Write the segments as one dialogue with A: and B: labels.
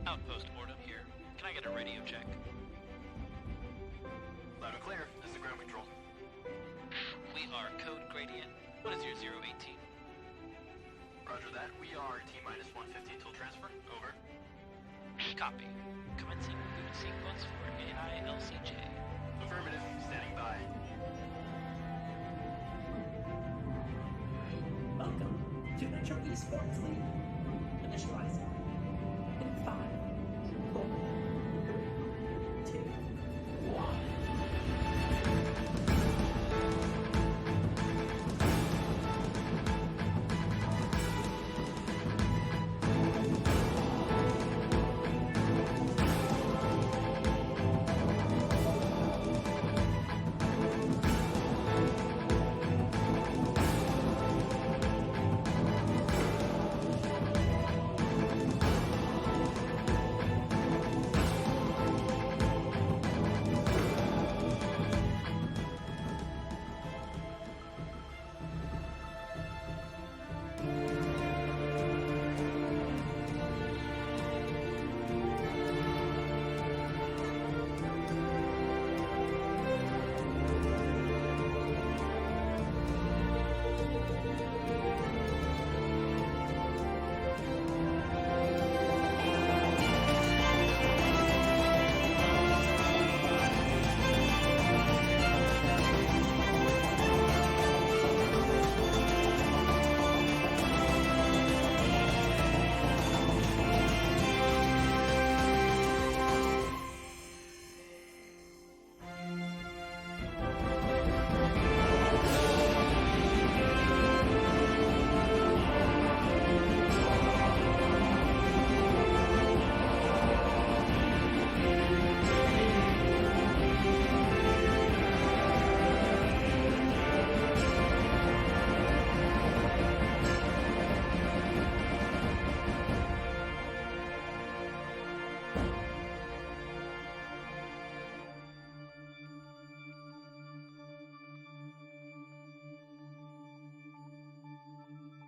A: Outpost Ordom here. Can I get a radio check?
B: Loud and clear. This is ground control.
A: We are Code Gradient. What is your 018?
B: Roger that. We are T-minus 150 till transfer. Over.
A: Copy. Commencing boot sequence for AI LCJ.
B: Affirmative. Standing by.
C: Welcome to Metro Esports League. Initializing. In 5, 4, 3, 2, 1.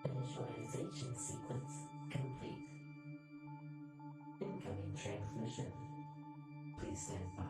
C: Initialization sequence complete. Incoming transmission. Please stand by.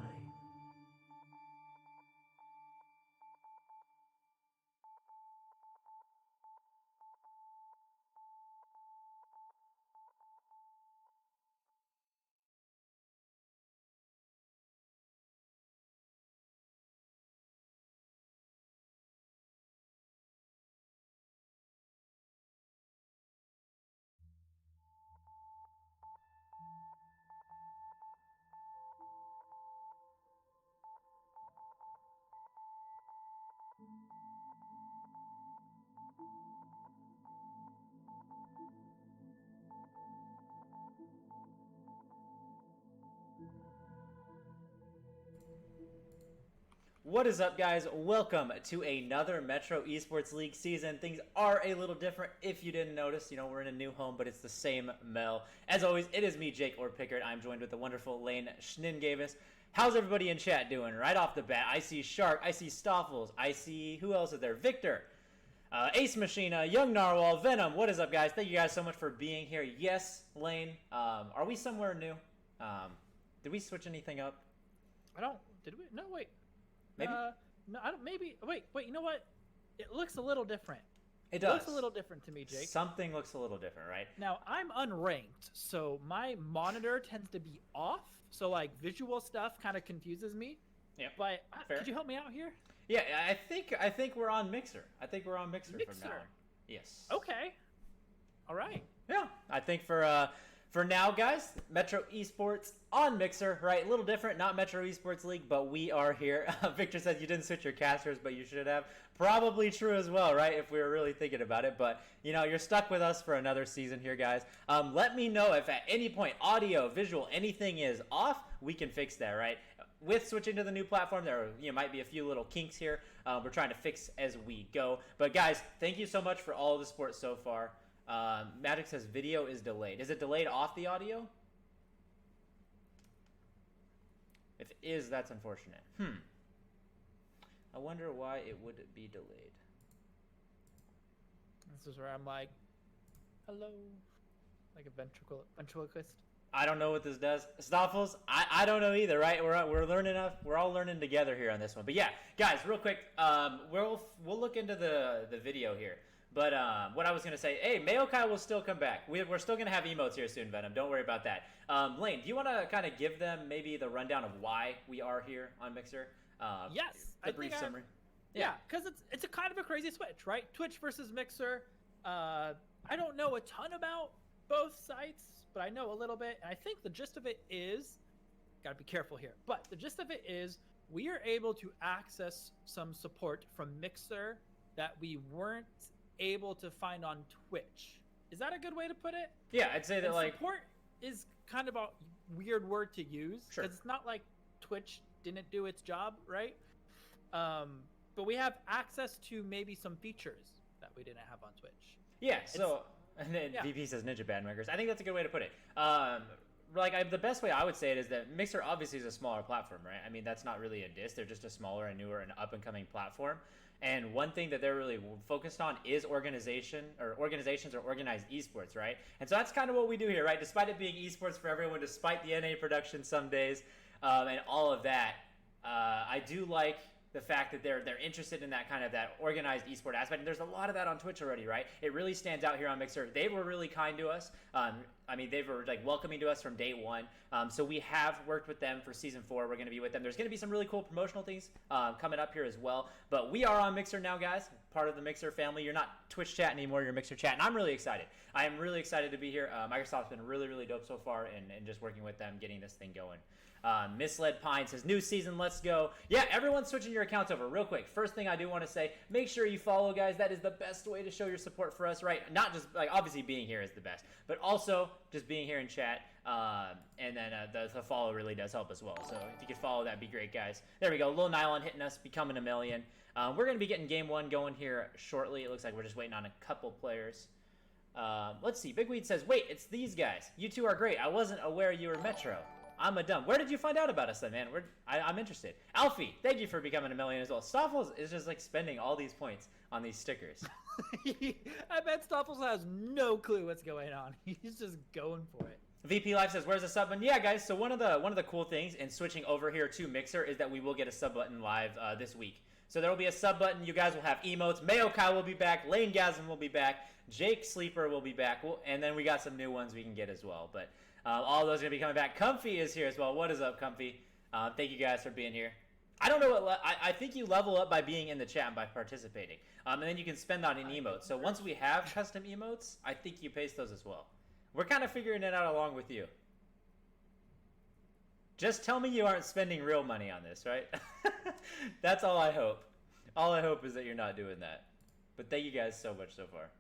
D: What is up, guys? Welcome to another Metro Esports League season. Things are a little different if you didn't notice. You know, we're in a new home, but it's the same Mel. As always, it is me, Jake or Pickard. I'm joined with the wonderful Lane Schningavis. How's everybody in chat doing? Right off the bat, I see Shark, I see Stoffels, I see, who else is there? Victor, Ace Machina, Young Narwhal, Venom. What is up, guys? Thank you guys so much for being here. Yes, Lane, are we somewhere new? Did we switch anything up?
E: Did we? No, wait.
D: Maybe
E: No, I don't. Maybe. Wait. You know what? It looks a little different.
D: it does.
E: Looks a little different to me, Jake.
D: Something looks a little different, right?
E: Now I'm unranked, so my monitor tends to be off. So like visual stuff kind of confuses me.
D: Yeah.
E: But
D: Fair.
E: could you help me out here?
D: Yeah, I think we're on Mixer. I think we're on Mixer from now on. Yes.
E: Okay. All right.
D: Yeah, I think for now, guys, Metro Esports on Mixer, right? A little different, not Metro Esports League, but we are here. Victor says you didn't switch your casters, but you should have. Probably true as well, right? If we were really thinking about it, but you know, you're stuck with us for another season here, guys. Let me know if at any point audio, visual, anything is off. We can fix that, right? With switching to the new platform, there might be a few little kinks here. We're trying to fix as we go. But guys, thank you so much for all the support so far. Magic says video is delayed. Is it delayed off the audio? If it is, that's unfortunate. I wonder why it would be delayed.
E: This is where I'm like, hello, like a ventriloquist.
D: I don't know what this does. Stoffels, I don't know either, right? We're learning enough. We're all learning together here on this one. But yeah, guys, real quick, we'll look into the video here. But what I was going to say, hey, Mayokai will still come back. We're still going to have emotes here soon, Venom. Don't worry about that. Lane, do you want to kind of give them maybe the rundown of why we are here on Mixer?
E: Yes.
D: A brief summary.
E: Yeah, because it's a kind of a crazy switch, right? Twitch versus Mixer. I don't know a ton about both sites, but I know a little bit. And I think the gist of it is, got to be careful here, but the gist of it is we are able to access some support from Mixer that we weren't able to find on Twitch. Is that a good way to put it?
D: Yeah, I'd say that,
E: and
D: like,
E: support is kind of a weird word to use.
D: Sure.
E: It's not like Twitch didn't do its job, right? But we have access to maybe some features that we didn't have on Twitch.
D: Yeah, so and then VP says Ninja Bandmakers. I think that's a good way to put it. The best way I would say it is that Mixer obviously is a smaller platform, right? I mean, that's not really a diss. They're just a smaller and newer and up-and-coming platform. And one thing that they're really focused on is organizations or organized esports, right? And so that's kind of what we do here, right? Despite it being esports for everyone, despite the NA production some days, and all of that, I do like the fact that they're interested in that kind of that organized esport aspect. And there's a lot of that on Twitch already, right? It really stands out here on Mixer. They were really kind to us. I mean, they were like welcoming to us from day one. So we have worked with them for season 4. We're going to be with them. There's going to be some really cool promotional things coming up here as well. But we are on Mixer now, guys. Part of the Mixer family. You're not Twitch chat anymore. You're Mixer chat. And I'm really excited. I am really excited to be here. Microsoft's been really, really dope so far and just working with them, getting this thing going. Misled Pine says, new season, let's go. Yeah, everyone's switching your accounts over. Real quick, first thing I do want to say, make sure you follow, guys. That is the best way to show your support for us, right? Not just, like, obviously being here is the best, but also just being here in chat. And then the follow really does help as well. So if you could follow, that'd be great, guys. There we go. Lil Nylon hitting us, becoming a million. We're going to be getting game 1 going here shortly. It looks like we're just waiting on a couple players. Let's see. Big Weed says, wait, it's these guys. You two are great. I wasn't aware you were Metro. I'm a dumb. Where did you find out about us then, man? I'm interested. Alfie, thank you for becoming a million as well. Stoffels is just like spending all these points on these stickers.
E: I bet Stoffels has no clue what's going on. He's just going for it.
D: VP Live says, where's the sub button? Yeah, guys, so one of the cool things in switching over here to Mixer is that we will get a sub button live this week. So there will be a sub button. You guys will have emotes. Mayokai will be back. Lane Gasm will be back. Jake Sleeper will be back. And then we got some new ones we can get as well. But all those are going to be coming back. Comfy is here as well. What is up, Comfy? Thank you guys for being here. I don't know what... I think you level up by being in the chat and by participating. And then you can spend that in emotes. So once we have custom emotes, I think you paste those as well. We're kind of figuring it out along with you. Just tell me you aren't spending real money on this, right? That's all I hope. All I hope is that you're not doing that. But thank you guys so much so far.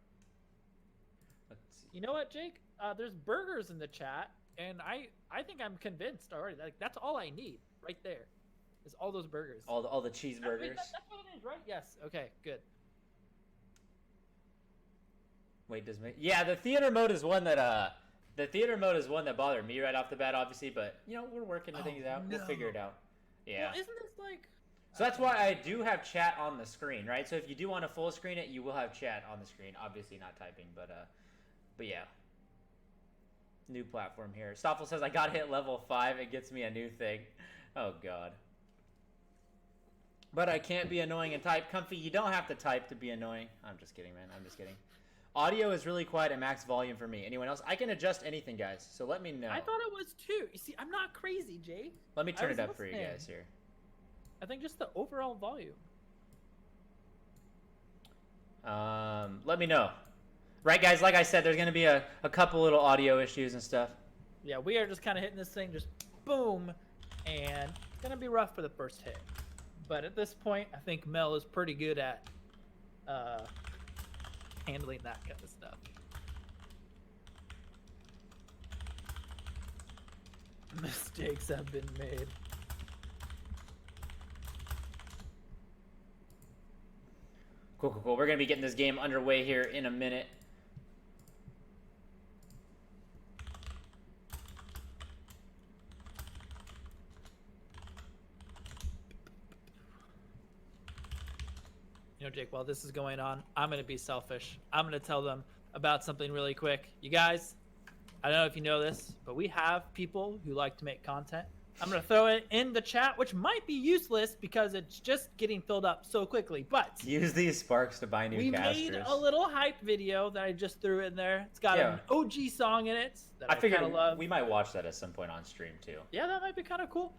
D: Let's see.
E: You know what, Jake? There's burgers in the chat, and I think I'm convinced already. Like, that's all I need right there. Is all those burgers.
D: All the cheeseburgers.
E: That's what it is, right? Yes. Okay. Good.
D: Wait, yeah, the theater mode is one that bothered me right off the bat, obviously. But you know, we're working things out.
E: No.
D: We'll figure it out. Yeah.
E: Well, isn't this like?
D: So that's why I do have chat on the screen, right? So if you do want to full screen it, you will have chat on the screen. Obviously not typing, but yeah. New platform here. Stoffel says I gotta hit level 5. It gets me a new thing. Oh god. But I can't be annoying and type. Comfy, you don't have to type to be annoying. I'm just kidding, man. I'm just kidding. Audio is really quiet at max volume for me. Anyone else? I can adjust anything, guys. So let me know.
E: I thought it was too. You see, I'm not crazy, Jake.
D: Let me turn it up for you guys here.
E: I think just the overall volume.
D: Let me know. Right, guys? Like I said, there's going to be a couple little audio issues and stuff.
E: Yeah, we are just kind of hitting this thing, just boom, and it's going to be rough for the first hit. But at this point, I think Mel is pretty good at handling that kind of stuff. Mistakes have been made.
D: Cool, cool, cool. We're going to be getting this game underway here in a minute.
E: You know, Jake, while this is going on, I'm going to be selfish. I'm going to tell them about something really quick. You guys, I don't know if you know this, but we have people who like to make content. I'm going to throw it in the chat, which might be useless because it's just getting filled up so quickly. But
D: use these sparks to buy new casters.
E: We made a little hype video that I just threw in there. It's got an OG song in it that I
D: figured
E: kind of love.
D: We might watch that at some point on stream too.
E: Yeah, that might be kind of cool.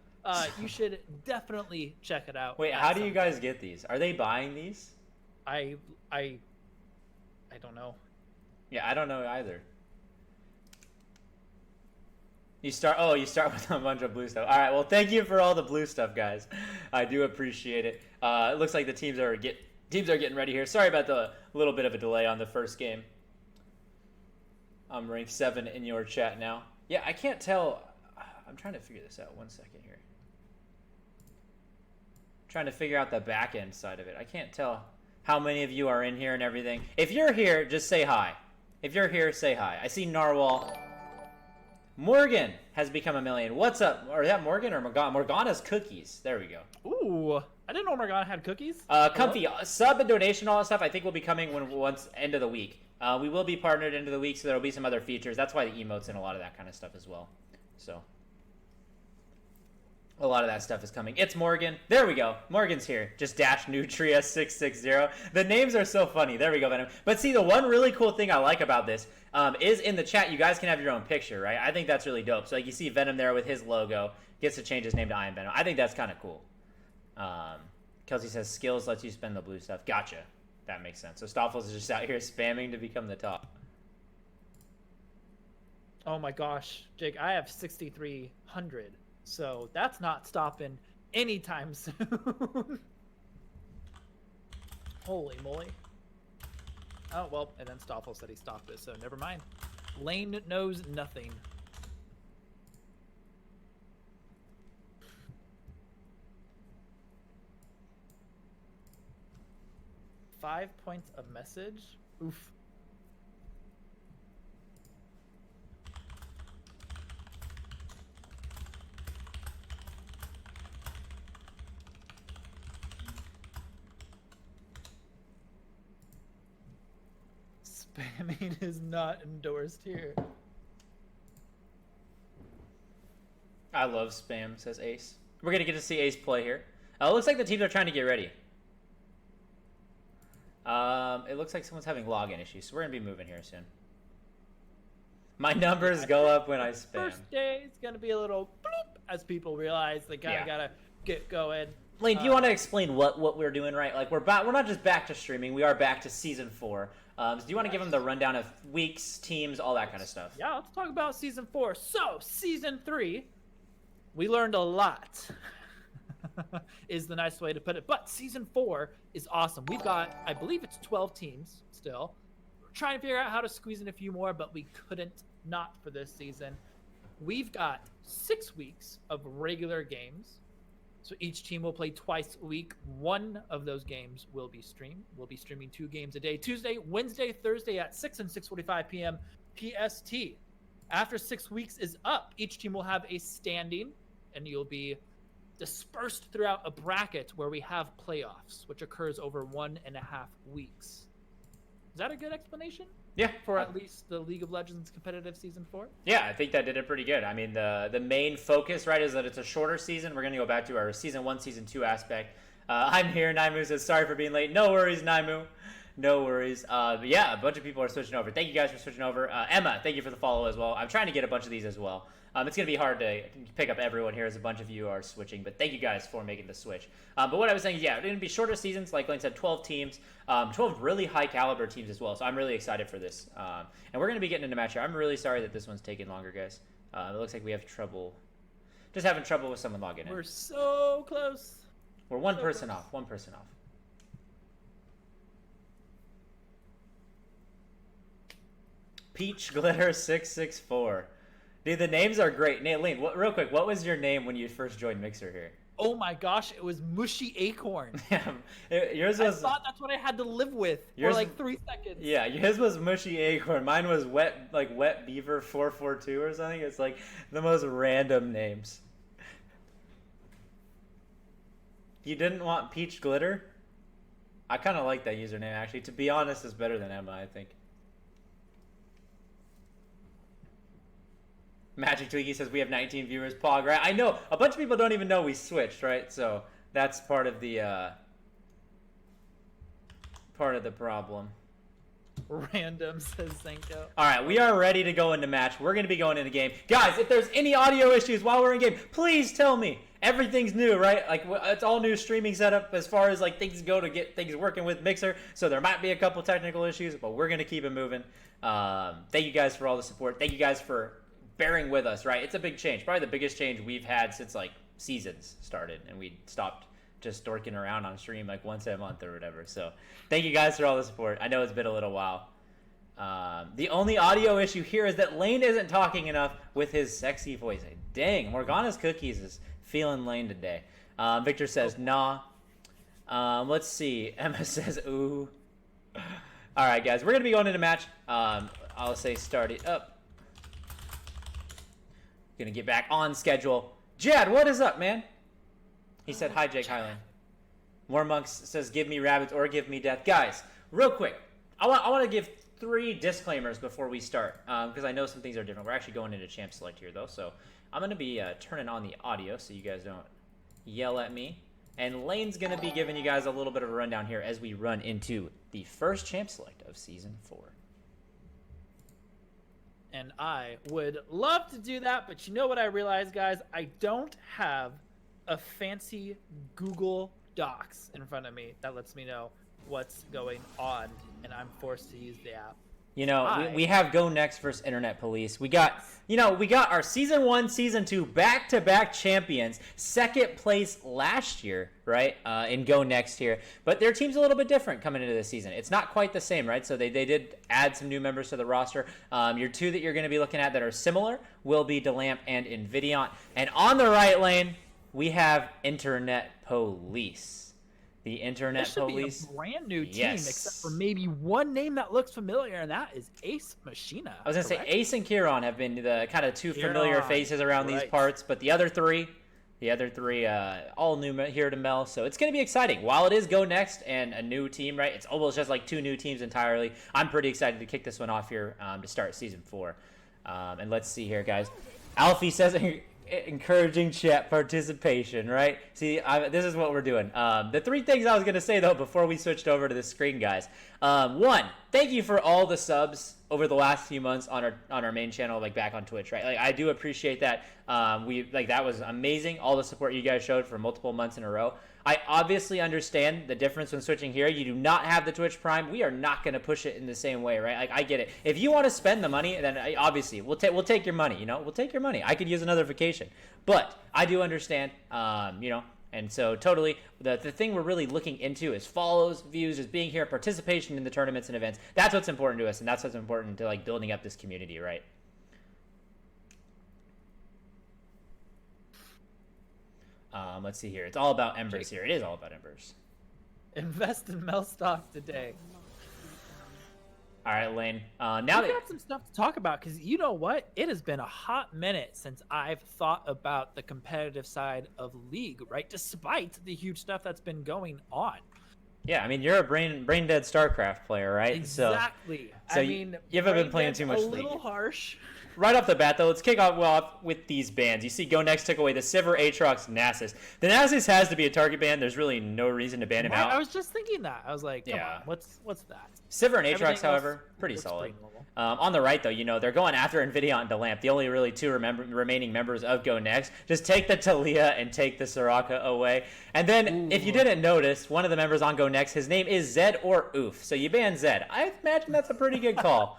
E: You should definitely check it out.
D: Wait, how do you guys get these? Are they buying these?
E: I don't know.
D: Yeah, I don't know either. You start with a bunch of blue stuff. All right, well, thank you for all the blue stuff, guys. I do appreciate it. It looks like the teams are getting ready here. Sorry about the little bit of a delay on the first game. I'm ranked 7 in your chat now. Yeah, I can't tell. I'm trying to figure this out. 1 second here. Trying to figure out the back end side of it. I can't tell how many of you are in here and everything. If you're here, just say hi. If you're here, say hi. I see Narwhal. Morgan has become a million. What's up? Or is that Morgan or Morgana? Morgana's cookies. There we go.
E: Ooh, I didn't know Morgana had cookies.
D: Comfy, sub and donation, all that stuff, I think will be coming once end of the week. We will be partnered into the week, so there will be some other features. That's why the emotes and a lot of that kind of stuff as well. So a lot of that stuff is coming. It's Morgan. There we go. Morgan's here. Just dash Nutria 660. The names are so funny. There we go, Venom. But see, the one really cool thing I like about this is in the chat, you guys can have your own picture, right? I think that's really dope. So like you see Venom there with his logo. Gets to change his name to I Am Venom. I think that's kind of cool. Kelsey says skills lets you spend the blue stuff. Gotcha. That makes sense. So Stoffels is just out here spamming to become the top.
E: Oh my gosh, Jake, I have 6,300. So that's not stopping anytime soon. Holy moly. Oh, well, and then Stoffel said he stopped it, so never mind. Lane knows nothing. $5 points of message? Oof. Spamming is not endorsed here.
D: I love spam, says Ace. We're going to get to see Ace play here. It looks like the teams are trying to get ready. It looks like someone's having login issues, so we're going to be moving here soon. My numbers go up when I spam.
E: First day, it's going to be a little bloop as people realize they kind of got to get going.
D: Lane, do you want to explain what we're doing, right? Like, we're not just back to streaming, we are back to Season 4. So do you want to give them the rundown of weeks, teams, all that kind of stuff?
E: Yeah, let's talk about Season 4. So, Season 3, we learned a lot, is the nice way to put it. But Season 4 is awesome. We've got, I believe it's 12 teams still. We're trying to figure out how to squeeze in a few more, but we couldn't not for this season. We've got 6 weeks of regular games. So each team will play twice a week. One of those games will be streamed. We'll be streaming 2 games a day. Tuesday, Wednesday, Thursday at 6 and 6:45 p.m. PST. After 6 weeks is up, each team will have a standing, and you'll be dispersed throughout a bracket where we have playoffs, which occurs over 1.5 weeks. Is that a good explanation?
D: Yeah.
E: For at least the League of Legends competitive Season 4?
D: Yeah, I think that did it pretty good. I mean, the main focus, right, is that it's a shorter season. We're going to go back to our Season 1, Season 2 aspect. I'm here. Naimu says, sorry for being late. No worries, Naimu. No worries. But yeah, a bunch of people are switching over. Thank you guys for switching over. Emma, thank you for the follow as well. I'm trying to get a bunch of these as well. It's going to be hard to pick up everyone here as a bunch of you are switching, but thank you guys for making the switch. But what I was saying is, yeah, it's going to be shorter seasons, like Lane said, 12 teams, 12 really high-caliber teams as well, so I'm really excited for this. And we're going to be getting into match here. I'm really sorry that this one's taking longer, guys. It looks like we have trouble, just having trouble with someone logging in.
E: We're so close.
D: We're one person off. Peach Glitter 664. Dude, the names are great. Lane, real quick, what was your name when you first joined Mixer here?
E: Oh my gosh, it was Mushy Acorn.
D: Yours was.
E: I thought that's what I had to live with for like 3 seconds.
D: Yeah, yours was Mushy Acorn. Mine was Wet Beaver 442 or something. It's like the most random names. You didn't want Peach Glitter? I kind of like that username actually. To be honest, it's better than Emma, I think. Magic Twiggy says we have 19 viewers. Pog, right? I know a bunch of people don't even know we switched, right? So that's part of the problem.
E: Random, says Senko.
D: All right, we are ready to go into match. We're going to be going into game. Guys, if there's any audio issues while we're in game, please tell me. Everything's new, right? Like, it's all new streaming setup as far as, like, things go to get things working with Mixer. So there might be a couple technical issues, but we're going to keep it moving. Thank you guys for all the support. Thank you guys for bearing with us, right? It's a big change. Probably the biggest change we've had since, like, seasons started. And we stopped just dorking around on stream like once a month or whatever. So thank you guys for all the support. I know it's been a little while. The only audio issue here is that Lane isn't talking enough with his sexy voice. Dang, Morgana's Cookies is feeling Lane today. Victor says, nah. Let's see. Emma says, ooh. All right, guys. We're going to be going into match. I'll say start it up. Going to get back on schedule. Jad, what is up, man? He said, hi, Jake Highland. More Monks says, give me rabbits or give me death. Guys, real quick. I want to give 3 disclaimers before we start, because I know some things are different. We're actually going into champ select here, though, so I'm going to be turning on the audio so you guys don't yell at me. And Lane's going to be giving you guys a little bit of a rundown here as we run into the first champ select of Season 4.
E: And I would love to do that, but you know what I realized, guys? I don't have a fancy Google Docs in front of me that lets me know what's going on, and I'm forced to use the app.
D: You know, we have Go Next versus Internet Police. We got our Season 1, Season 2 back-to-back champions, second place last year, right, in Go Next here. But their team's a little bit different coming into this season. It's not quite the same, right? So they did add some new members to the roster. Your 2 that you're going to be looking at that are similar will be Delamp and Invidiant. And on the right lane, we have Internet Police. The Internet Police.
E: Be a brand new team, except for maybe one name that looks familiar, and that is Ace Machina.
D: I was going to say Ace and Kieran have been the kind of 2 familiar faces around these parts, but the other three, all new here to Mel. So it's going to be exciting. While it is Go Next and a new team, right? It's almost just like 2 new teams entirely. I'm pretty excited to kick this one off here to start Season 4. And let's see here, guys. Alfie says encouraging chat participation, right? See, this is what we're doing. The 3 things I was going to say, though, before we switched over to the screen, guys. 1, thank you for all the subs over the last few months on our main channel, like back on Twitch, right? Like, I do appreciate that. That was amazing, all the support you guys showed for multiple months in a row. I obviously understand the difference when switching here. You do not have the Twitch Prime. We are not going to push it in the same way, right? Like, I get it. If you want to spend the money, then obviously we'll take your money. We'll take your money. I could use another vacation, but I do understand. And so totally, the thing we're really looking into is follows, views, just being here, participation in the tournaments and events. That's what's important to us, and that's what's important to like building up this community, right? Let's see here. It's all about Embers here. It is all about Embers.
E: Invest in Mel stock today.
D: All right, Lane. Now
E: we got some stuff to talk about, because you know what? It has been a hot minute since I've thought about the competitive side of League, right? Despite the huge stuff that's been going on.
D: Yeah, I mean, you're a brain dead StarCraft player, right?
E: Exactly.
D: So you haven't been playing too much League.
E: A little harsh,
D: right off the bat, though, let's kick off with these bans. You see Go Next took away the Sivir, Aatrox, Nasus. The Nasus has to be a target ban. There's really no reason to ban him out.
E: I was just thinking that. I was like, come on, what's that?
D: Sivir and
E: Everything
D: Aatrox, however, pretty solid. On the right, though, they're going after Invidion and Delamp, the only really two remaining members of Go Next. Just take the Talia and take the Soraka away. And then, if you didn't notice, one of the members on Go Next, his name is Zed or Oof. So you ban Zed. I imagine that's a pretty good call.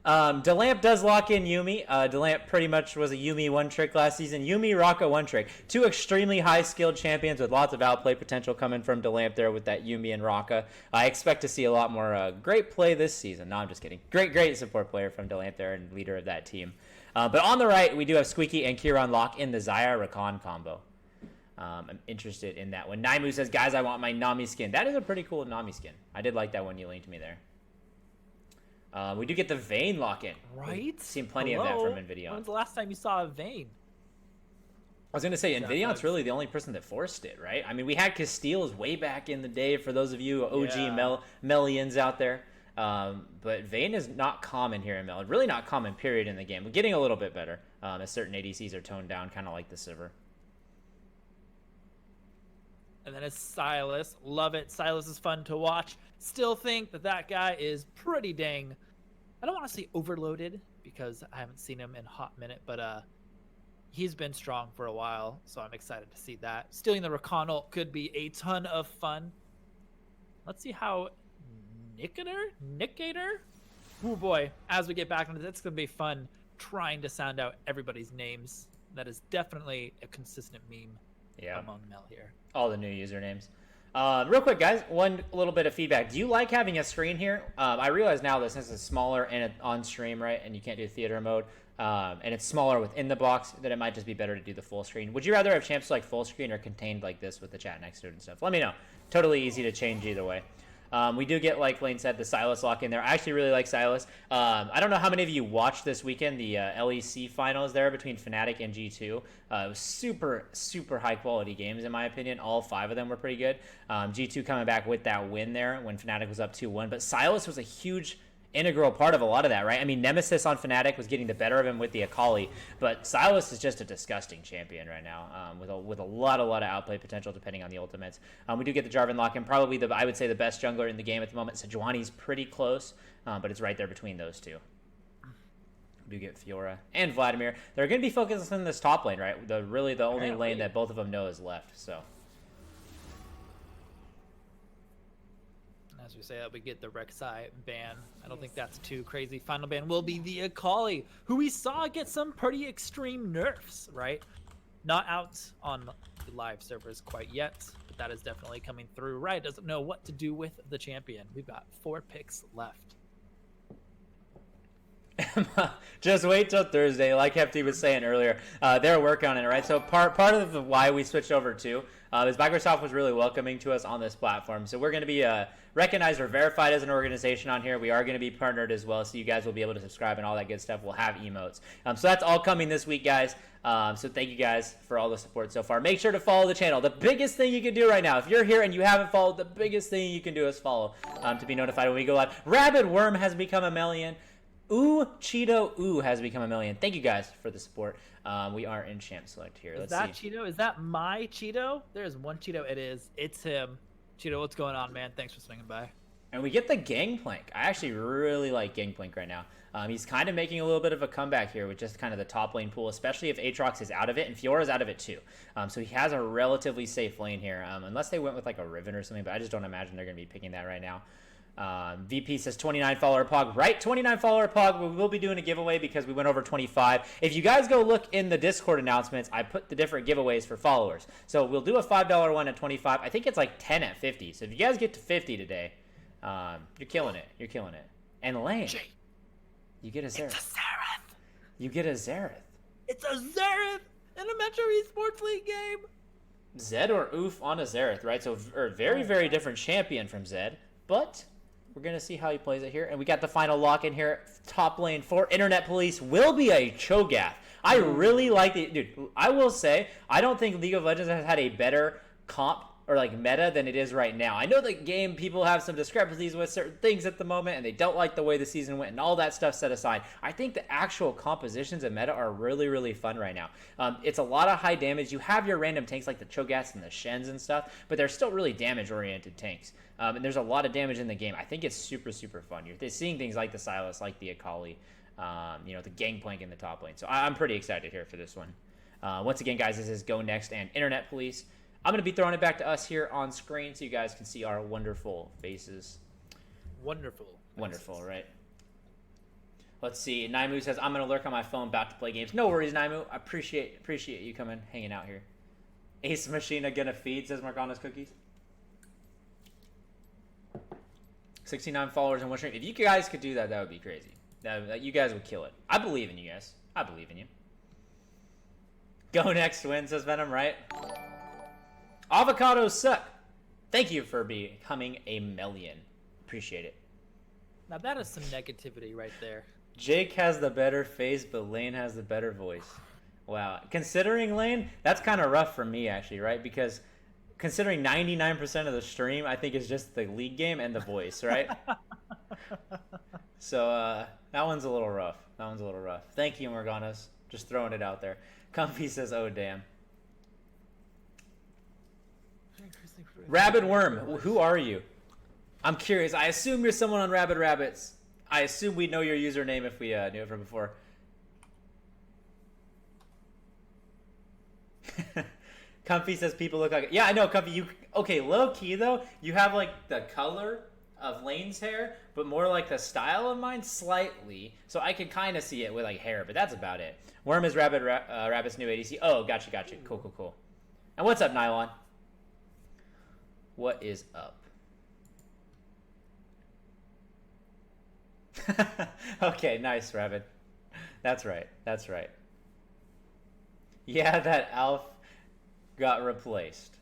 D: Delamp does lock in Yuumi. Delamp pretty much was a Yuumi one-trick last season. Yuumi, Raka one-trick. Two extremely high-skilled champions with lots of outplay potential coming from Delamp there with that Yuumi and Raka. I expect to see a lot more great play this season. No, I'm just kidding. Great support player from Delamp there and leader of that team. But on the right, we do have Squeaky and Kieran lock in the Xayah Rakan combo. I'm interested in that one. Naimu says, guys, I want my Nami skin. That is a pretty cool Nami skin. I did like that one you linked me there. We do get the Vayne lock-in.
E: Right?
D: We've seen plenty of that from Invidion.
E: When's the last time you saw a Vayne?
D: I was going to say, Invidion's really the only person that forced it, right? I mean, we had Castiles way back in the day for those of you OG Melians out there. But Vayne is not common here in Mel. Really not common, period, in the game. We're getting a little bit better as certain ADCs are toned down, kind of like the Sivir.
E: And then it's Sylas. Love it. Sylas is fun to watch. Still think that guy is pretty dang, I don't want to say overloaded because I haven't seen him in a hot minute, but he's been strong for a while, so I'm excited to see that. Stealing the Rakan ult could be a ton of fun. Let's see how Nicator? Oh boy, as we get back into this, it's going to be fun trying to sound out everybody's names. That is definitely a consistent meme among Mel here.
D: All the new usernames. Real quick, guys, one little bit of feedback. Do you like having a screen here? I realize now that since it's smaller and on stream, right, and you can't do theater mode, and it's smaller within the box, that it might just be better to do the full screen. Would you rather have champs like full screen or contained like this with the chat next to it and stuff? Let me know. Totally easy to change either way. We do get, like Lane said, the Sylas lock in there. I actually really like Sylas. I don't know how many of you watched this weekend, the LEC finals there between Fnatic and G2. It was super high-quality games, in my opinion. All 5 of them were pretty good. G2 coming back with that win there when Fnatic was up 2-1. But Sylas was a huge integral part of a lot of that, right? I mean, Nemesis on Fnatic was getting the better of him with the Akali, but Sylas is just a disgusting champion right now, with a lot of outplay potential depending on the ultimates. We do get the Jarvan lock-in, probably I would say the best jungler in the game at the moment. Sejuani's pretty close, but it's right there between those two. We do get Fiora and Vladimir. They're going to be focused on this top lane, right? The only lane that both of them know is left, so.
E: As we say that, we get the Rek'Sai ban. I don't think that's too crazy. Final ban will be the Akali, who we saw get some pretty extreme nerfs, right? Not out on the live servers quite yet, but that is definitely coming through. Riot doesn't know what to do with the champion. We've got 4 picks left.
D: Just wait till Thursday, like Hefty was saying earlier. They're working on it, right? So part of why we switched over to is Microsoft was really welcoming to us on this platform. So we're going to be recognized or verified as an organization on here. We are going to be partnered as well, so you guys will be able to subscribe and all that good stuff. We'll have emotes. So that's all coming this week, guys. So thank you guys for all the support so far. Make sure to follow the channel. The biggest thing you can do right now, if you're here and you haven't followed, the biggest thing you can do is follow to be notified when we go live. Rabid Worm has become a million. Ooh, Cheeto Ooh has become a million. Thank you guys for the support. We are in champ select here. Let's see.
E: Cheeto? Is that my Cheeto? There's one Cheeto. It is. It's him. Cheeto, what's going on, man? Thanks for swinging by.
D: And we get the Gangplank. I actually really like Gangplank right now. He's kind of making a little bit of a comeback here with just kind of the top lane pool, especially if Aatrox is out of it, and Fiora's out of it too. So he has a relatively safe lane here, unless they went with like a Riven or something, but I just don't imagine they're going to be picking that right now. VP says 29 follower Pog. Right, 29 follower Pog. We will be doing a giveaway because we went over 25. If you guys go look in the Discord announcements, I put the different giveaways for followers. So we'll do a $5 one at 25. I think it's like 10 at 50. So if you guys get to 50 today, you're killing it. You're killing it. And Lane, you get a Xerath.
E: It's a Xerath.
D: You get a Xerath.
E: It's a Xerath in a Metro Esports League game.
D: Zed or Oof on a Xerath, right? So very different champion from Zed, but we're going to see how he plays it here. And we got the final lock in here. Top lane for Internet Police will be a Cho'Gath. I really like it. Dude, I will say, I don't think League of Legends has had a better comp or like meta than it is right now. I know the game people have some discrepancies with certain things at the moment and they don't like the way the season went and all that stuff set aside. I think the actual compositions of meta are really, really fun right now. It's a lot of high damage. You have your random tanks like the Cho'Gaths and the Shens and stuff, but they're still really damage-oriented tanks. And there's a lot of damage in the game. I think it's super, super fun. You're seeing things like the Sylas, like the Akali, the Gangplank in the top lane. So I'm pretty excited here for this one. Once again, guys, this is Go Next and Internet Police. I'm going to be throwing it back to us here on screen so you guys can see our wonderful faces.
E: Wonderful.
D: Wonderful, right? Let's see. Naimu says, I'm going to lurk on my phone, about to play games. No worries, Naimu. I appreciate you coming, hanging out here. Ace Machina gonna feed, says Morgana's Cookies. 69 followers in one stream. If you guys could do that, that would be crazy. You guys would kill it. I believe in you guys. I believe in you. Go Next win, says Venom, right? Avocados suck. Thank you for becoming a million. Appreciate it.
E: Now that is some negativity right there.
D: Jake has the better face, but Lane has the better voice. Wow. Considering Lane, that's kind of rough for me, actually, right? Because considering 99% of the stream, I think is just the league game and the voice, right? So that one's a little rough. Thank you, Morganas. Just throwing it out there. Comfy says, oh, damn. Rabid Worm, who are you? I'm curious. I assume you're someone on Rabid Rabbits. I assume we'd know your username if we knew it from before. Comfy says people look like... Yeah, I know, Comfy. Okay, low key, though, you have, like, the color of Lane's hair, but more like the style of mine slightly. So I can kind of see it with, like, hair, but that's about it. Worm is Rabbit's new ADC. Oh, gotcha. Cool. And what's up, Nylon? What is up? Okay, nice, Rabbit. That's right. Yeah, that Alf got replaced.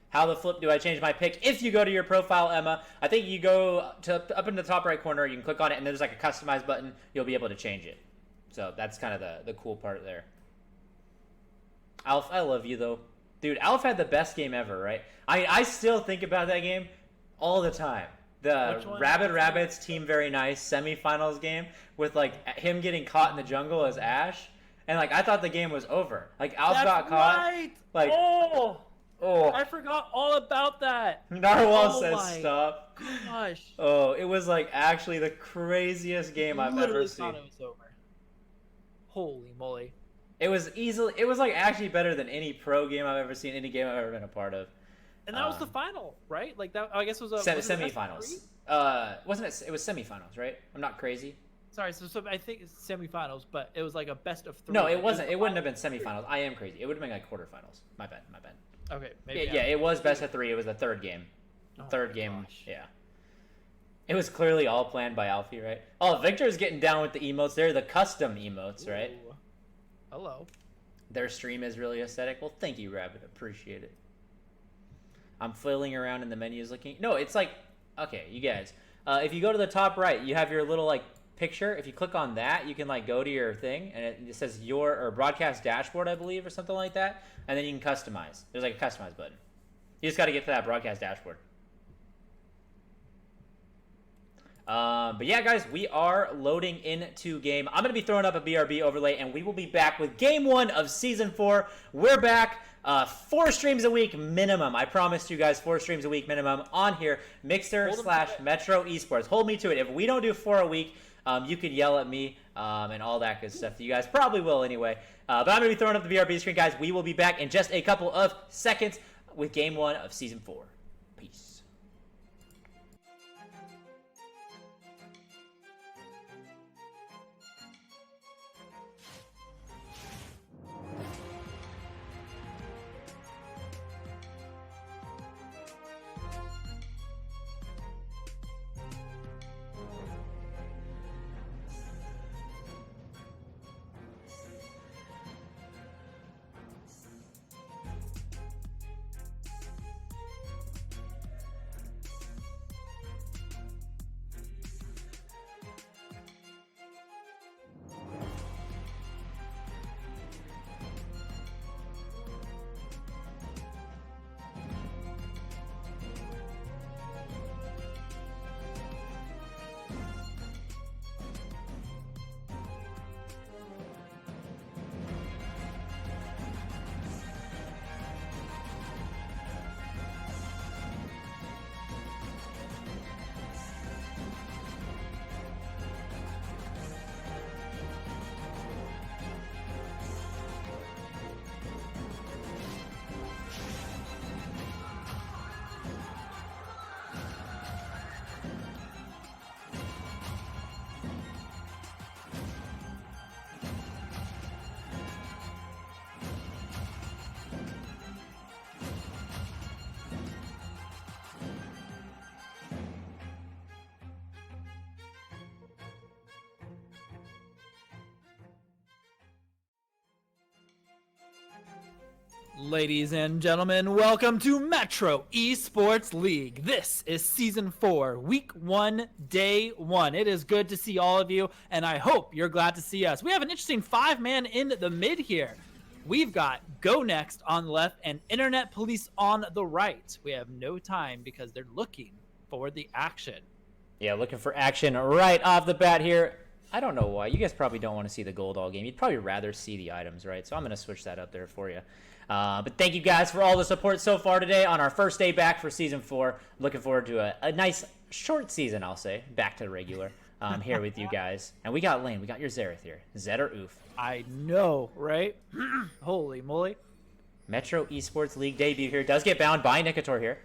D: How the flip do I change my pick? If you go to your profile, Emma, I think you go to up in the top right corner, you can click on it, and there's like a customize button. You'll be able to change it. So that's kind of the cool part there. Alf, I love you, though. Dude, Alf had the best game ever, right? I still think about that game all the time. The Rabid Rabbits Team Very Nice semifinals game with, like, him getting caught in the jungle as Ash. And, like, I thought the game was over. Like, Alf got caught.
E: Right.
D: Like,
E: oh, I forgot all about that.
D: Narwhal says stop.
E: Gosh.
D: Oh, it was, like, actually the craziest game I've ever seen.
E: Thought it was over. Holy moly.
D: It was like actually better than any pro game I've ever seen, any game I've ever been a part of.
E: And that was the final, right? Like that, I guess it was a
D: semifinals. Wasn't it? It was semifinals, right? I'm not crazy.
E: Sorry, so I think it's semifinals, but it was like a best of 3.
D: No, it wasn't. It wouldn't have been semifinals. I am crazy. It would have been like quarterfinals. My bad.
E: Okay, maybe.
D: Yeah, it was best of 3. It was the third game. Third game.
E: Gosh.
D: Yeah. It was clearly all planned by Alfie, right? Oh, Victor's getting down with the emotes. They're the custom emotes, right?
E: Ooh. Hello.
D: Their stream is really aesthetic. Well, thank you, Rabbit. Appreciate it. I'm flailing around in the menus looking. No, it's like, okay, you guys. If you go to the top right, you have your little, like, picture. If you click on that, you can, like, go to your thing, and it says or broadcast dashboard, I believe, or something like that. And then you can customize. There's, like, a customize button. You just got to get to that broadcast dashboard. But yeah, guys, we are loading into game. I'm going to be throwing up a BRB overlay, and we will be back with Game 1 of Season 4. We're back. 4 streams a week minimum. I promised you guys 4 streams a week minimum on here. Mixer/Metro Esports. Hold me to it. If we don't do 4 a week, you can yell at me and all that good stuff. You guys probably will anyway. But I'm going to be throwing up the BRB screen, guys. We will be back in just a couple of seconds with Game 1 of Season 4. Peace.
E: Ladies and gentlemen, welcome to Metro Esports League. This is Season 4, Week 1, Day 1. It is good to see all of you, and I hope you're glad to see us. We have an interesting 5-man in the mid here. We've got Go Next on the left and Internet Police on the right. We have no time because they're looking for the action.
D: Yeah, looking for action right off the bat here. I don't know why. You guys probably don't want to see the gold all game. You'd probably rather see the items, right? So I'm going to switch that up there for you. But thank you guys for all the support so far today on our first day back for Season 4. Looking forward to a nice short season, I'll say. Back to regular here with you guys. And we got Lane. We got your Xerath here. Zed or Oof?
E: I know, right? Holy moly.
D: Metro Esports League debut here. Does get bound by Nicator here.